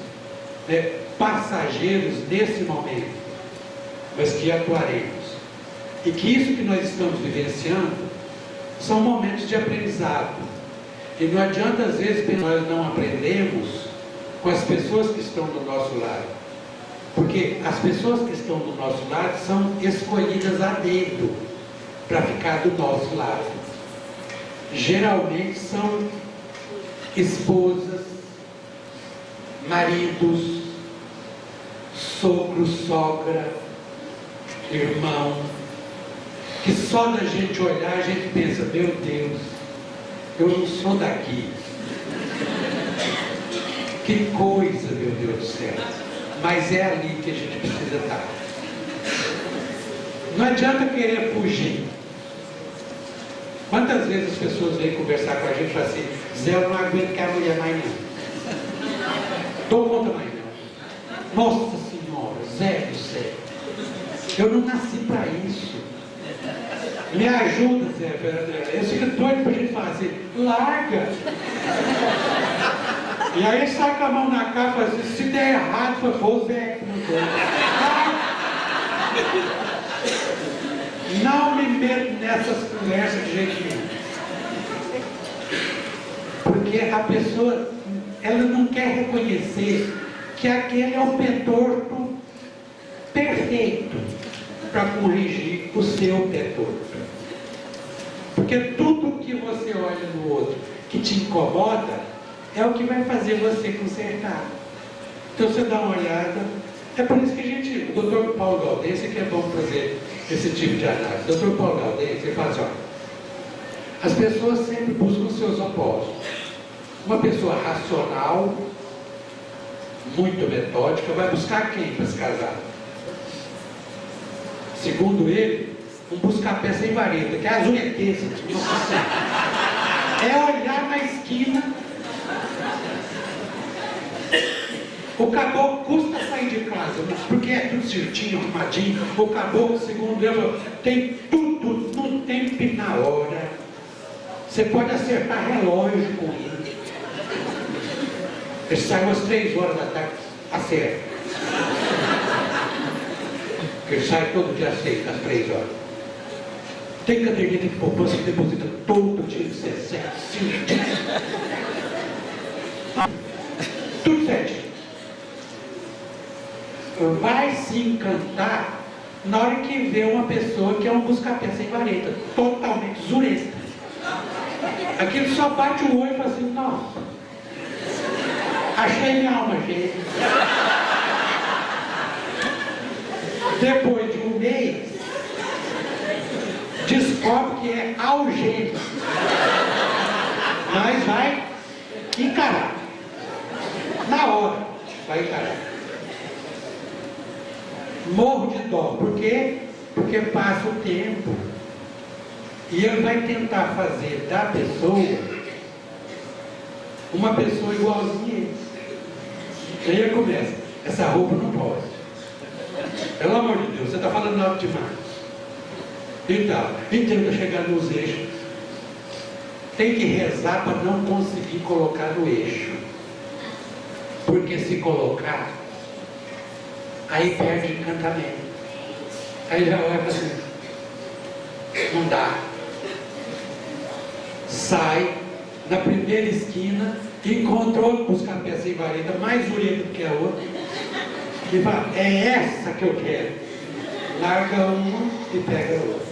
Speaker 4: passageiros desse momento, mas que atuaremos. E que isso que nós estamos vivenciando são momentos de aprendizado. E não adianta, às vezes, que nós não aprendemos com as pessoas que estão do nosso lado. Porque as pessoas que estão do nosso lado são escolhidas a dedo para ficar do nosso lado. Geralmente são esposas, maridos, sogro, sogra, irmão, que só da gente olhar a gente pensa, meu Deus, eu não sou daqui. Que coisa, meu Deus do céu. Mas é ali que a gente precisa estar. Não adianta querer fugir. Quantas vezes as pessoas vêm conversar com a gente e falam assim, Zé, eu não aguento que a mulher mais não. Dou conta mais não. Nossa Senhora, Zé do céu. Eu não nasci para isso. Me ajuda, Zé Fernando. Eu fico doido para a gente falar assim, larga. E aí sai com a mão na cara e fala assim, se der errado, eu vou, Zé. Não me meto nessas conversas de jeito nenhum. Porque a pessoa, ela não quer reconhecer que aquele é o pé torto perfeito para corrigir o seu pé torto. Porque tudo que você olha no outro que te incomoda é o que vai fazer você consertar. Então você dá uma olhada. É por isso que a gente, o Dr. Paulo Galdense, que é bom fazer esse tipo de análise. O Dr. Paulo Galdense, ele fala assim, ó, as pessoas sempre buscam os seus opostos. Uma pessoa racional, muito metódica, vai buscar quem para se casar? Segundo ele, um busca-pé sem vareta, que é a zunheteza. É olhar na esquina. O caboclo custa sair de casa, porque é tudo certinho, arrumadinho. O caboclo, segundo ele, tem tudo no tempo e na hora. Você pode acertar relógio com ele. Ele sai às 3 horas da tarde, acerta. Ele sai todo dia às 6, às 3 horas. Tem caderneta de poupança que deposita todo dia de 17, 5 dias. Tudo certinho. Vai se encantar na hora que vê uma pessoa que é um busca-pé sem vareta, totalmente zureta. Aquele só bate o olho e fala assim, nossa, achei minha alma gêmea. Depois de um mês, descobre que é algema. Mas vai encarar. Na hora, vai encarar. Morro de dó. Por quê? Porque passa o tempo e ele vai tentar fazer da pessoa uma pessoa igualzinha a ele. Aí ele começa, essa roupa não pode. Pelo amor de Deus, você está falando alto demais. Então, tenta chegar nos eixos. Tem que rezar para não conseguir colocar no eixo. Porque se colocar, aí perde o encantamento. Aí já olha assim, não dá. Sai na primeira esquina, encontrou os busca-pé sem vareta, mais bonita do que a outra, e fala, é essa que eu quero. Larga uma e pega a outra.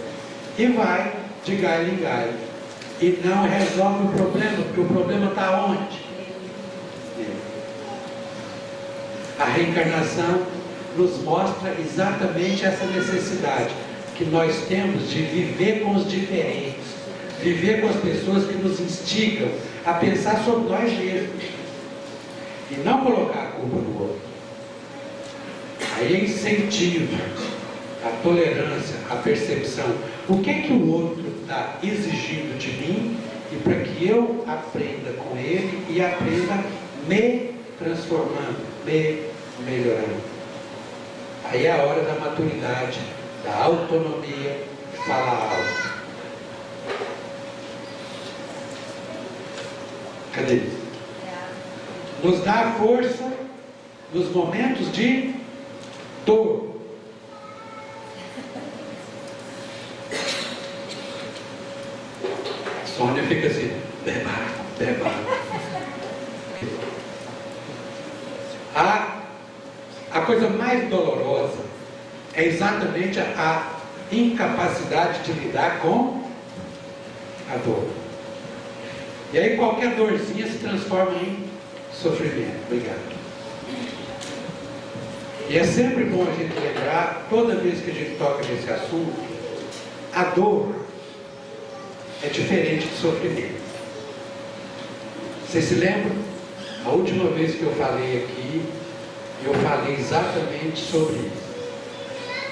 Speaker 4: E vai de galho em galho. E não resolve o problema, porque o problema está onde? A reencarnação nos mostra exatamente essa necessidade que nós temos de viver com os diferentes, viver com as pessoas que nos instigam a pensar sobre nós mesmos e não colocar a culpa no outro. Aí incentiva a tolerância, a percepção. O que é que o outro está exigindo de mim e para que eu aprenda com ele e aprenda me transformando, me melhorando. Aí é a hora da maturidade, da autonomia, falar alto. Cadê? Nos dá força nos momentos de dor. A coisa mais dolorosa é exatamente a incapacidade de lidar com a dor. E aí qualquer dorzinha se transforma em sofrimento. Obrigado. E é sempre bom a gente lembrar, toda vez que a gente toca nesse assunto, a dor é diferente do sofrimento. Vocês se lembram? A última vez que eu falei aqui, eu falei exatamente sobre isso.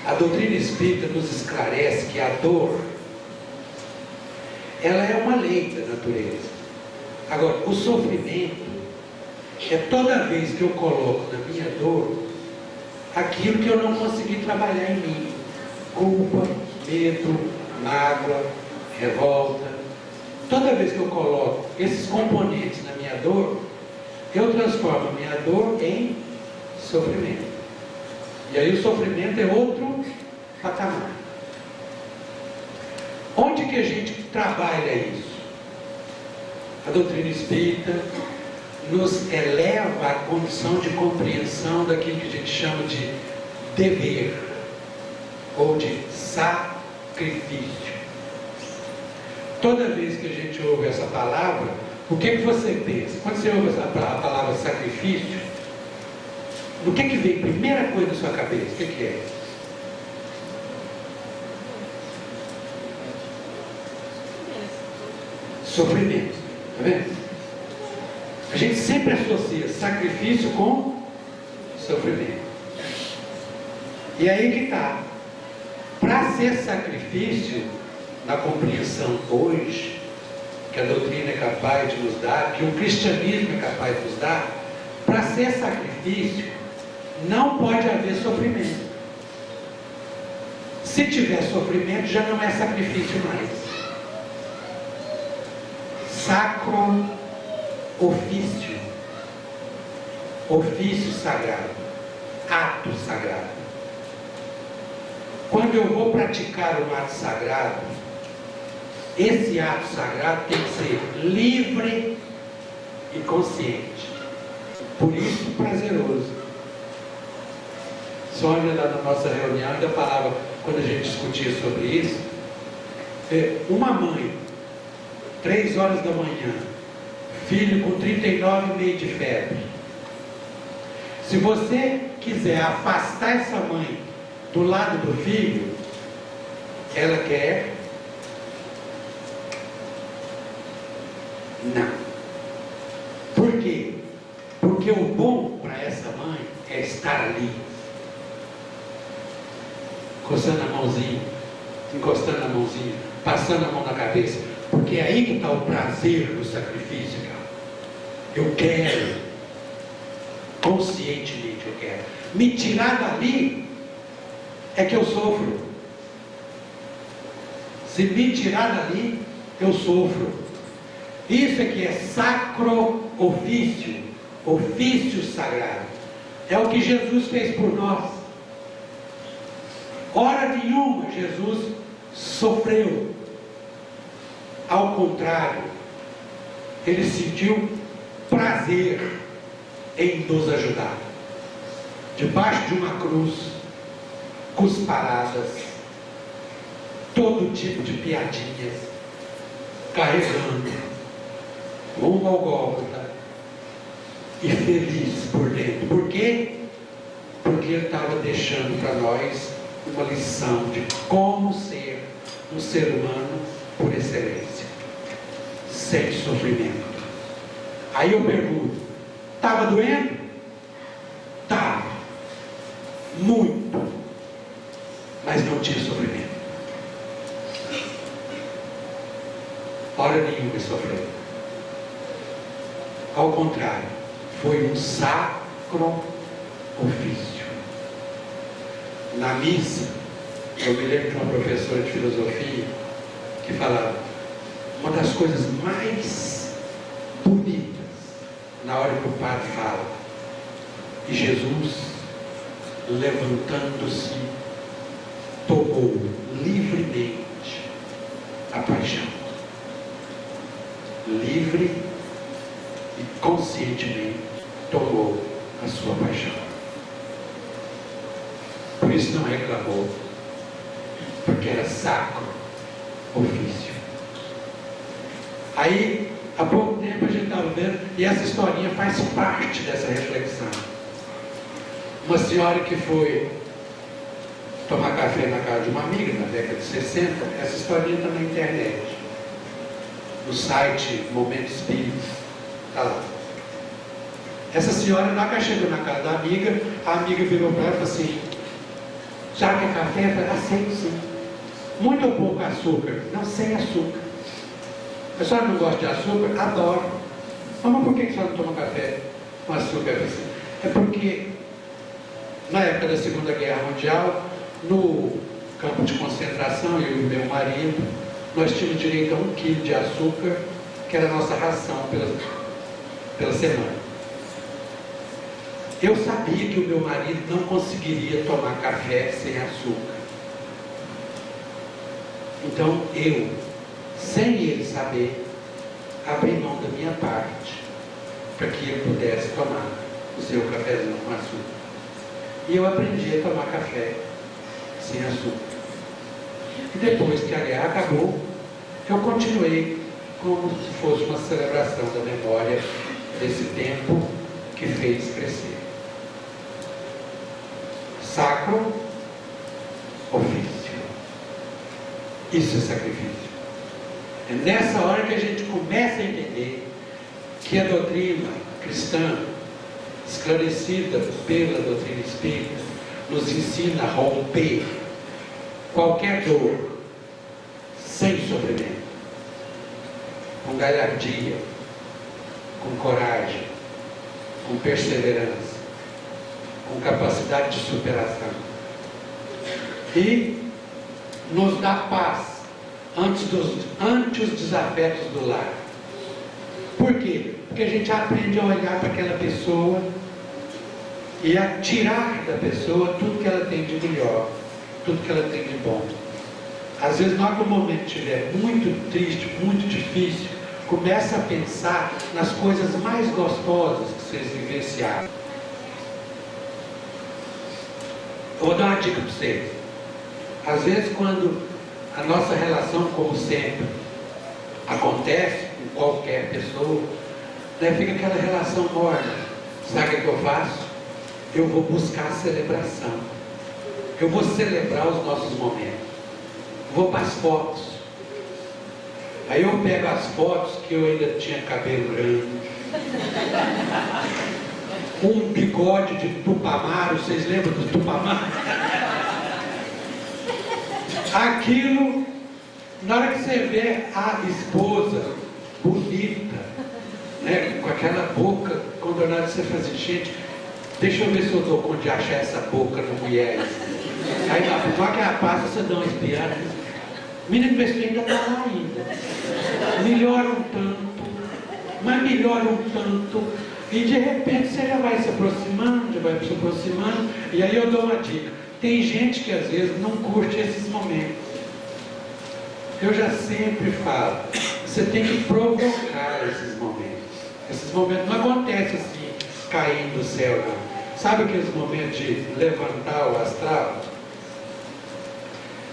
Speaker 4: A doutrina espírita nos esclarece que a dor, ela é uma lei da natureza. Agora, o sofrimento é toda vez que eu coloco na minha dor aquilo que eu não consegui trabalhar em mim. Culpa, medo, mágoa, revolta. Toda vez que eu coloco esses componentes na minha dor, eu transformo a minha dor em sofrimento. E aí o sofrimento é outro patamar. Onde que a gente trabalha isso? A doutrina espírita nos eleva à condição de compreensão daquilo que a gente chama de dever ou de sacrifício. Toda vez que a gente ouve essa palavra, o que você pensa? Quando você ouve a palavra sacrifício, o que vem? Primeira coisa na sua cabeça, o que é? Sofrimento, tá vendo? A gente sempre associa sacrifício com sofrimento. E aí que está. Para ser sacrifício, na compreensão hoje, que a doutrina é capaz de nos dar, que o cristianismo é capaz de nos dar, para ser sacrifício, não pode haver sofrimento. Se tiver sofrimento, já não é sacrifício mais. Sacro ofício, ofício sagrado, ato sagrado. Quando eu vou praticar um ato sagrado, esse ato sagrado tem que ser livre e consciente. Por isso, prazeroso. Sônia, lá na nossa reunião, ainda falava, quando a gente discutia sobre isso, uma mãe, 3 horas da manhã, filho com 39,5 de febre. Se você quiser afastar essa mãe do lado do filho, ela quer? Não. Por quê? Porque o bom para essa mãe é estar ali, coçando a mãozinha, encostando a mãozinha, passando a mão na cabeça, porque é aí que está o prazer do sacrifício, cara. Eu quero, conscientemente eu quero. Me tirar dali é que eu sofro. Se me tirar dali, eu sofro. Isso é que é sacro ofício, ofício sagrado. É o que Jesus fez por nós. Hora nenhuma Jesus sofreu. Ao contrário, ele sentiu prazer em nos ajudar. Debaixo de uma cruz, cusparadas, todo tipo de piadinhas, carregando rumo ao Gólgota e feliz por dentro. Por quê? Porque ele estava deixando para nós uma lição de como ser um ser humano por excelência, sem sofrimento. Aí eu pergunto, estava doendo? Estava, muito, mas não tinha sofrimento. Hora nenhuma ele sofreu. Ao contrário, foi um sacro ofício. Na missa, eu me lembro de uma professora de filosofia que falava, uma das coisas mais bonitas na hora que o padre fala, e Jesus, levantando-se, tomou livremente a paixão. Livre e conscientemente tomou a sua paixão. Por isso não reclamou, porque era sacro ofício. Aí, há pouco tempo a gente estava vendo, e essa historinha faz parte dessa reflexão. Uma senhora que foi tomar café na casa de uma amiga na década de 60, essa historinha está na internet, no site Momento Espírito, está lá. Essa senhora, na hora que ela chegou na casa da amiga, a amiga virou para ela e falou assim: já quer café? Eu falei: aceito sim. Muito ou pouco açúcar? Não, sem açúcar. A senhora não gosta de açúcar? Adoro. Mas por que a senhora não toma café com açúcar? É porque na época da Segunda Guerra Mundial, no campo de concentração, eu e o meu marido, nós tínhamos direito a 1 quilo de açúcar, que era a nossa ração pela semana. Eu sabia que o meu marido não conseguiria tomar café sem açúcar. Então eu, sem ele saber, abri mão da minha parte, para que ele pudesse tomar o seu cafezinho com açúcar. E eu aprendi a tomar café sem açúcar. E depois que a guerra acabou, eu continuei como se fosse uma celebração da memória desse tempo que fez crescer. Sacro ofício. Isso é sacrifício. É nessa hora que a gente começa a entender que a doutrina cristã, esclarecida pela doutrina espírita, nos ensina a romper qualquer dor sem sofrimento, com galhardia, com coragem, com perseverança, com capacidade de superação, e nos dá paz ante os desafetos do lar. Por quê? Porque a gente aprende a olhar para aquela pessoa e a tirar da pessoa tudo que ela tem de melhor, tudo que ela tem de bom. Às vezes, na hora que o momento estiver muito triste, muito difícil, começa a pensar nas coisas mais gostosas que vocês vivenciaram. Eu vou dar uma dica para vocês. Às vezes, quando a nossa relação, como sempre, acontece com qualquer pessoa, né, fica aquela relação morna. Sabe o que eu faço? Eu vou buscar a celebração. Eu vou celebrar os nossos momentos. Vou para as fotos. Aí eu pego as fotos que eu ainda tinha cabelo grande, um bigode de Tupamaro. Vocês lembram do Tupamaro? Aquilo, na hora que você vê a esposa bonita, né, com aquela boca condonada, você faz assim: gente, deixa eu ver se eu dou conta de achar essa boca na mulher. Aí na hora que ela passa, você dá uma espiada. Menino, vê se ainda está lá ainda. Melhora um tanto, mas melhora um tanto. E de repente você já vai se aproximando, e aí eu dou uma dica. Tem gente que às vezes não curte esses momentos. Eu já sempre falo, você tem que provocar esses momentos. Esses momentos não acontecem assim, caindo do céu, não. Sabe aqueles momentos de levantar o astral?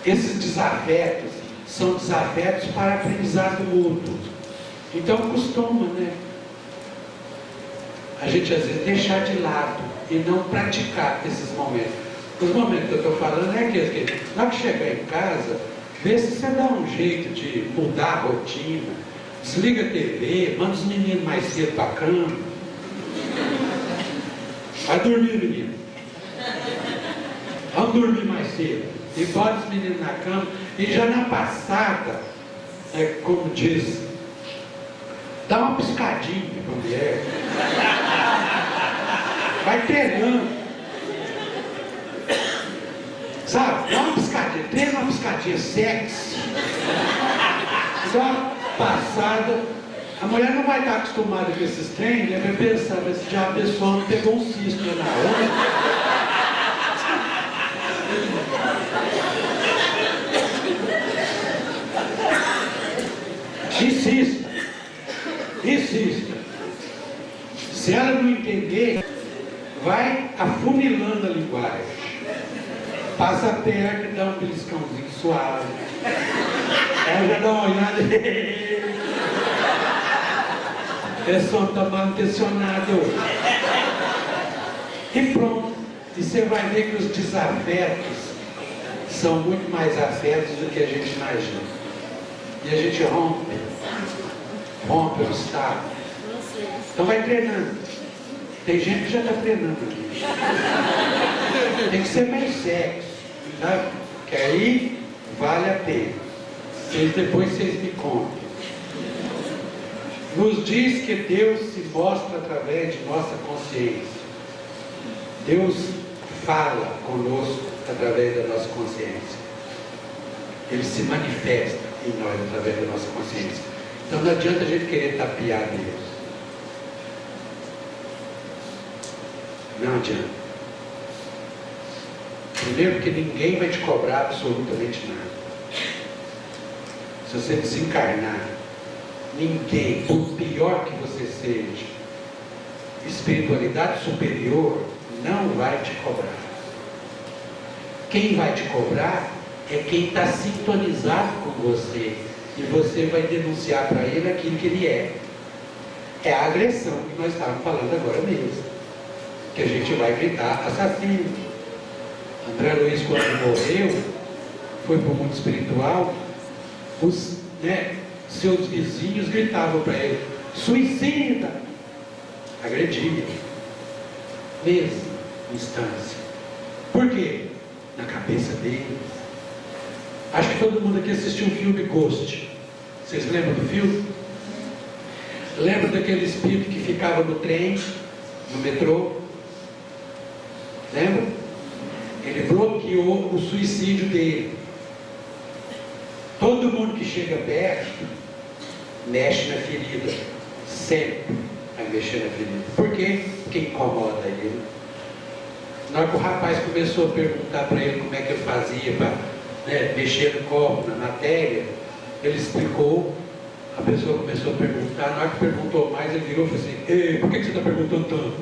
Speaker 4: Esses desafetos são desafetos para aprendizado mútuo. Então costuma, né, a gente às vezes deixar de lado e não praticar esses momentos. Os momentos que eu estou falando é aqueles que, na hora que chegar em casa, vê se você dá um jeito de mudar a rotina, desliga a TV, manda os meninos mais cedo para a cama. Vai dormir, menino. Vamos dormir mais cedo. E bota os meninos na cama. E já na passada, como diz, dá uma piscadinha para a mulher. Vai pegando. Sabe? Dá uma piscadinha. Treina uma piscadinha sexy. Só passada. A mulher não vai estar acostumada com esses treinos, né? Vai pensar, mas já a pessoa não pegou um cisto na hora. Insista. Se ela não entender, vai afunilando a linguagem. Passa perto e dá um beliscãozinho suave. Ela já dá uma olhada. É só tá mal intencionado. E pronto. E você vai ver que os desafetos são muito mais afetos do que a gente imagina. E a gente rompe o obstáculo. Então vai treinando. Tem gente que já está treinando aqui. Tem que ser mais sexo, sabe? Que aí vale a pena. Depois vocês me contam. Nos diz que Deus se mostra através de nossa consciência. Deus fala conosco através da nossa consciência. Ele se manifesta em nós através da nossa consciência. Então não adianta a gente querer tapear Deus. Não adianta. Primeiro porque ninguém vai te cobrar absolutamente nada. Se você desencarnar, ninguém, por pior que você seja, espiritualidade superior não vai te cobrar. Quem vai te cobrar é quem está sintonizado com você. E você vai denunciar para ele aquilo que ele é. É a agressão que nós estávamos falando agora mesmo. Que a gente vai gritar assassino. André Luiz, quando morreu, foi para o mundo espiritual, seus vizinhos gritavam para ele, suicida! Agredia. Mesma instância. Por quê? Na cabeça dele. Acho que todo mundo aqui assistiu o filme Ghost. Vocês lembram do filme? Lembra daquele espírito que ficava no trem, no metrô? Lembra? Ele bloqueou o suicídio dele. Todo mundo que chega perto mexe na ferida. Sempre vai mexer na ferida. Por quê? Porque incomoda ele. Na hora que o rapaz começou a perguntar para ele como é que ele fazia para mexer no corpo, na matéria, ele explicou. A pessoa começou a perguntar. Na hora que perguntou mais, ele virou e falou assim: ei, por que você está perguntando tanto?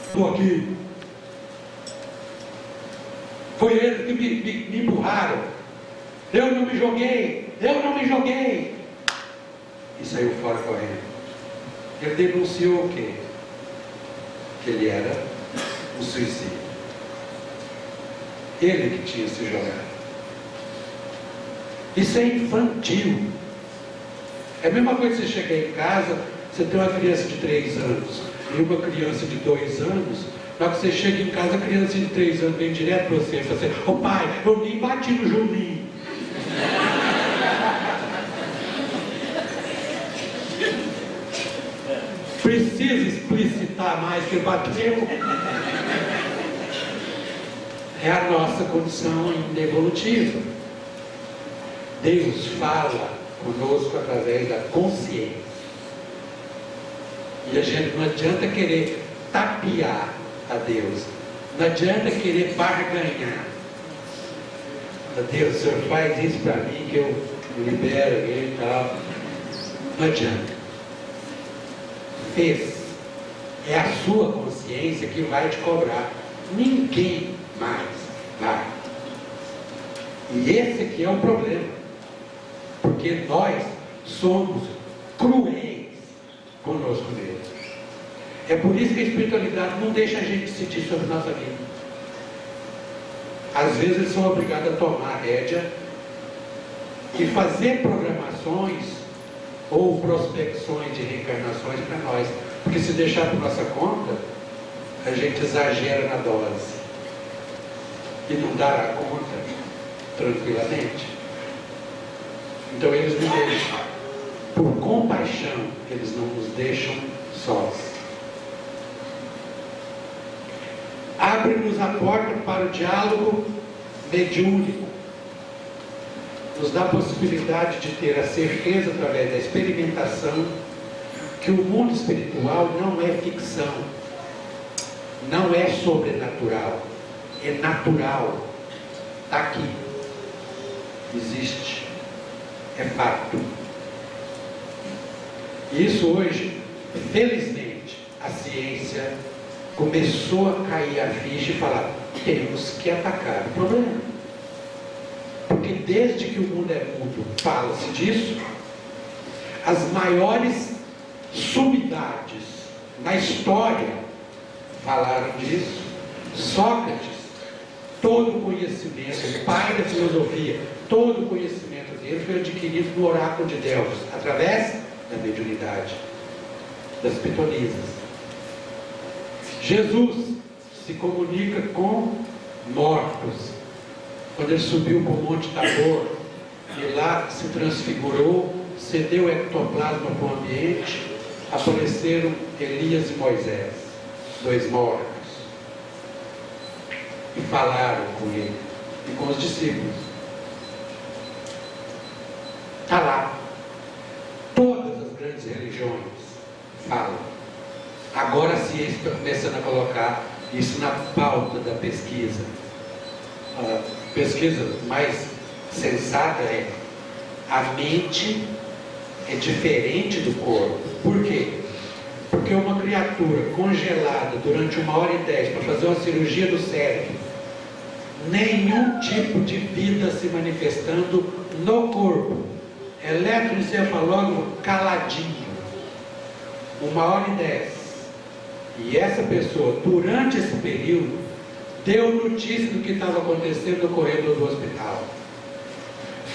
Speaker 4: Estou aqui. Foi eles que me empurraram. Eu não me joguei. E saiu fora correndo. Ele denunciou o quê? Que ele era um suicídio. Ele que tinha se jogado. Isso é infantil. É a mesma coisa que você chegar em casa, você tem uma criança de 3 anos e uma criança de 2 anos. Na hora que você chega em casa, a criança de 3 anos vem direto para você e fala assim: ô pai, eu nem bati no Juninho. Precisa explicitar mais que ele bateu. É a nossa condição ainda evolutiva. Deus fala conosco através da consciência. E a gente não adianta querer tapear a Deus. Não adianta querer barganhar. Deus, o Senhor faz isso para mim que eu libero ele e tal. Não adianta. Fez. É a sua consciência que vai te cobrar. Ninguém mais vai. E esse aqui é o problema. Porque nós somos cruéis conosco mesmo. É por isso que a espiritualidade não deixa a gente decidir sobre a nossa vida. Às vezes eles são obrigados a tomar a rédea e fazer programações ou prospecções de reencarnações para nós. Porque se deixar por nossa conta, a gente exagera na dose e não dará conta tranquilamente. Então eles nos deixam, por compaixão, eles não nos deixam sós. Abre-nos a porta para o diálogo mediúnico. Nos dá a possibilidade de ter a certeza, através da experimentação, que o mundo espiritual não é ficção, não é sobrenatural, é natural. Está aqui. Existe. É fato. E isso hoje, felizmente, a ciência começou a cair a ficha e falar: temos que atacar o problema. Porque desde que o mundo é mundo fala-se disso, as maiores sumidades na história falaram disso. Sócrates, todo o conhecimento, o pai da filosofia, todo o conhecimento dele foi adquirido no oráculo de Delfos, através da mediunidade, das pitonisas. Jesus se comunica com mortos. Quando ele subiu para o Monte Tabor e lá se transfigurou, cedeu o ectoplasma para o ambiente, apareceram Elias e Moisés, dois mortos, e falaram com ele e com os discípulos. Está lá. Todas as grandes religiões falam. Agora a ciência está começando a colocar isso na pauta da pesquisa. A pesquisa mais sensata é: a mente é diferente do corpo. Por quê? Porque uma criatura congelada durante 1h10 para fazer uma cirurgia do cérebro, nenhum tipo de vida se manifestando no corpo, eletroencefalógrafo caladinho, 1h10. E essa pessoa, durante esse período, deu notícia do que estava acontecendo no corredor do hospital.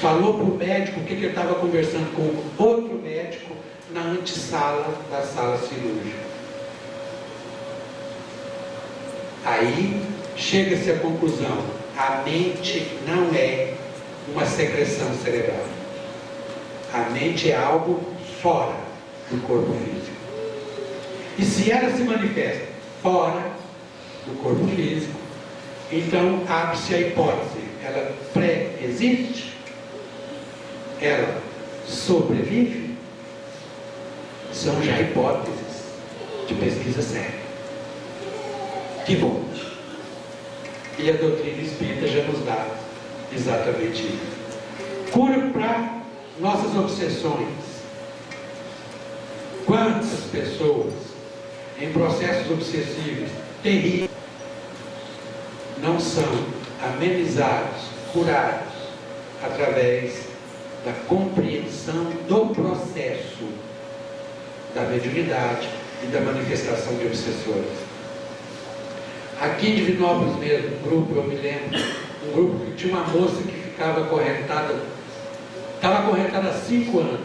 Speaker 4: Falou para o médico o que ele estava conversando com outro médico na antessala da sala cirúrgica. Aí chega-se à conclusão: a mente não é uma secreção cerebral. A mente é algo fora do corpo físico. E se ela se manifesta fora do corpo físico, então abre-se a hipótese: ela pré-existe? Ela sobrevive? São já hipóteses de pesquisa séria. Que bom! E a doutrina espírita já nos dá exatamente isso. Cura para nossas obsessões. Quantas pessoas em processos obsessivos terríveis não são amenizados, curados, através da compreensão do processo da mediunidade e da manifestação de obsessores. Aqui em Divinópolis mesmo, um grupo, eu me lembro, um grupo que tinha uma moça que ficava acorrentada, estava acorrentada há 5 anos,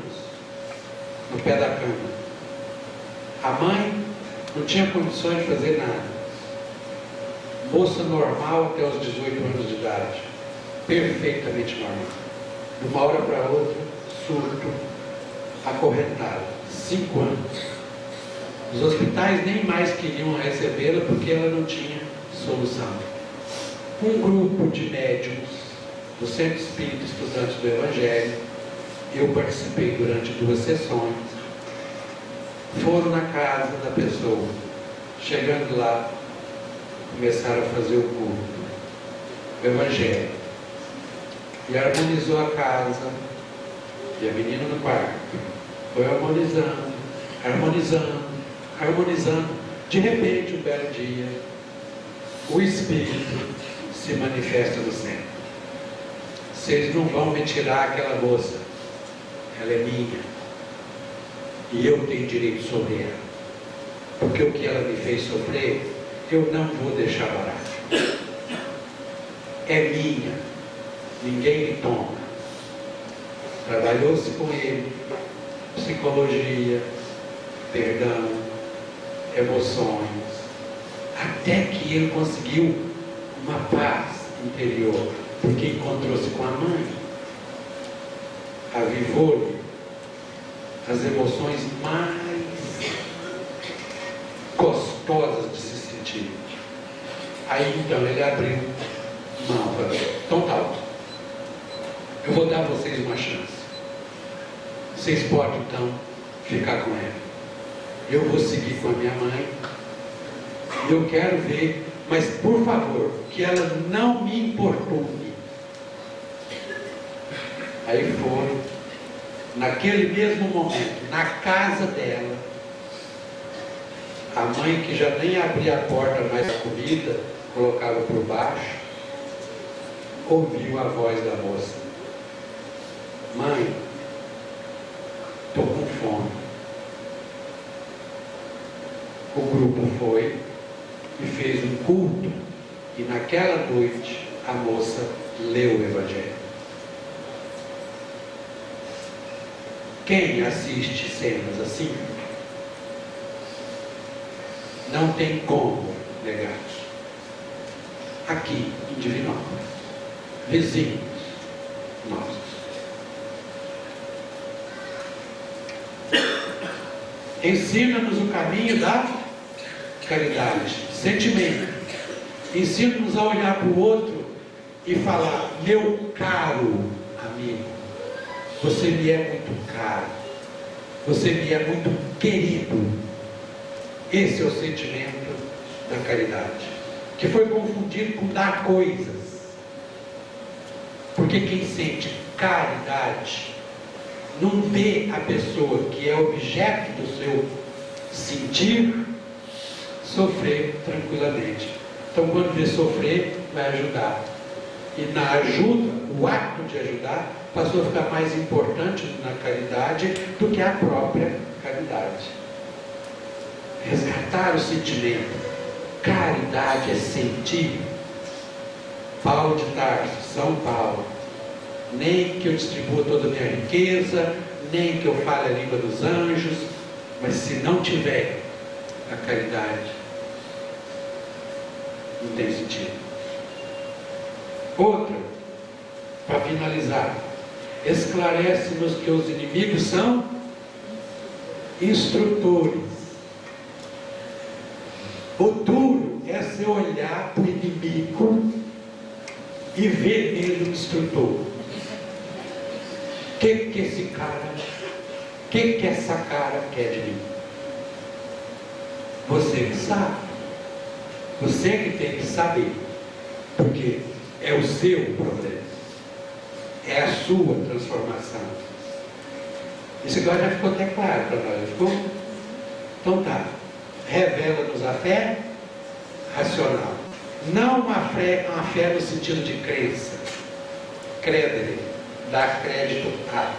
Speaker 4: no pé da cama. A mãe não tinha condições de fazer nada. Moça normal até os 18 anos de idade, perfeitamente normal. De uma hora para outra, surto, acorrentada, 5 anos. Os hospitais nem mais queriam recebê-la porque ela não tinha solução. Um grupo de médiuns do Centro Espírita Estudantes do Evangelho, eu participei durante 2 sessões, foram na casa da pessoa. Chegando lá, começaram a fazer o culto, o Evangelho, e harmonizou a casa, e a menina no quarto foi harmonizando, harmonizando, harmonizando. De repente, um belo dia, o Espírito se manifesta no centro. Vocês não vão me tirar aquela moça, ela é minha, e eu tenho direito sobre ela, porque o que ela me fez sofrer, eu não vou deixar barato. É minha, ninguém me toma. Trabalhou-se com ele, psicologia, perdão, emoções, até que ele conseguiu uma paz interior, porque encontrou-se com a mãe, avivou-lhe as emoções mais gostosas de se sentir. Aí então ele abriu mão para mim. Então tá, eu vou dar a vocês uma chance. Vocês podem então ficar com ela. Eu vou seguir com a minha mãe. Eu quero ver, mas por favor, que ela não me importune. Aí foram, naquele mesmo momento, na casa dela, A mãe que já nem abria a porta mais da comida, colocava por baixo, ouviu a voz da moça: mãe, estou com fome. O grupo foi e fez um culto, e naquela noite a moça leu o Evangelho. Quem assiste cenas assim não tem como negar. Aqui em Divinópolis, vizinhos nossos. Ensina-nos o caminho da caridade, sentimento. Ensina-nos a olhar para o outro e falar: meu caro amigo, você me é muito caro, você me é muito querido. Esse é o sentimento da caridade, que foi confundido com dar coisas. Porque quem sente caridade não vê a pessoa que é objeto do seu sentir sofrer tranquilamente. Então, quando vê sofrer, vai ajudar. E na ajuda, o ato de ajudar passou a ficar mais importante na caridade do que a própria caridade. Resgatar o sentimento. Caridade é sentir. Paulo de Tarso, São Paulo. Nem que eu distribua toda a minha riqueza, nem que eu fale a língua dos anjos, mas se não tiver a caridade, não tem sentido. Outra, para finalizar, esclarece-nos que os inimigos são instrutores. O duro é você olhar para o inimigo e ver nele um instrutor. O que esse cara, o que essa cara quer de mim? Você que sabe. Você que tem que saber. Porque é o seu problema. É a sua transformação. Isso agora já ficou até claro para nós, já ficou? Então tá. Revela-nos a fé racional. Não uma fé no sentido de crença. Credere, dar crédito a.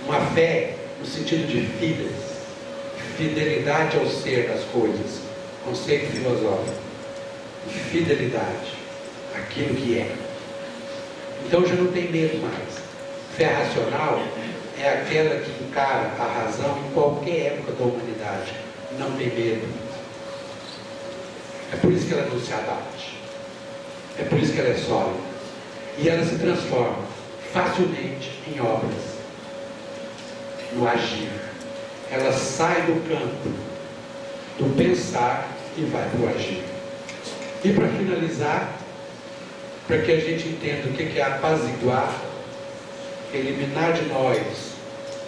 Speaker 4: Uma fé no sentido de fides, fidelidade ao ser das coisas, conceito filosófico. Fidelidade, aquilo que é. Então já não tem medo mais. Fé racional é aquela que encara a razão em qualquer época da humanidade. Não tem medo. É por isso que ela não se abate. É por isso que ela é sólida. E ela se transforma facilmente em obras. No agir. Ela sai do campo do pensar e vai para o agir. E para finalizar, para que a gente entenda o que é apaziguar, eliminar de nós,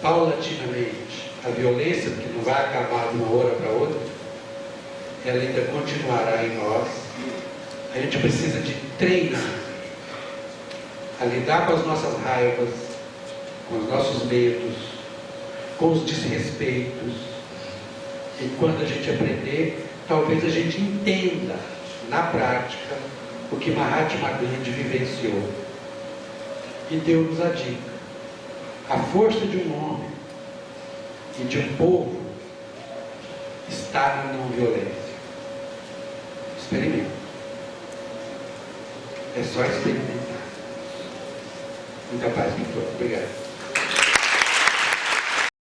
Speaker 4: paulatinamente, a violência, que não vai acabar de uma hora para outra, ela ainda continuará em nós. A gente precisa de treinar a lidar com as nossas raivas, com os nossos medos, com os desrespeitos. E quando a gente aprender, talvez a gente entenda na prática o que Mahatma Gandhi vivenciou. E deu-nos a dica. A força de um homem e de um povo está na não violência. Experimente. É só experimentar. Muita paz, doutor. Obrigado.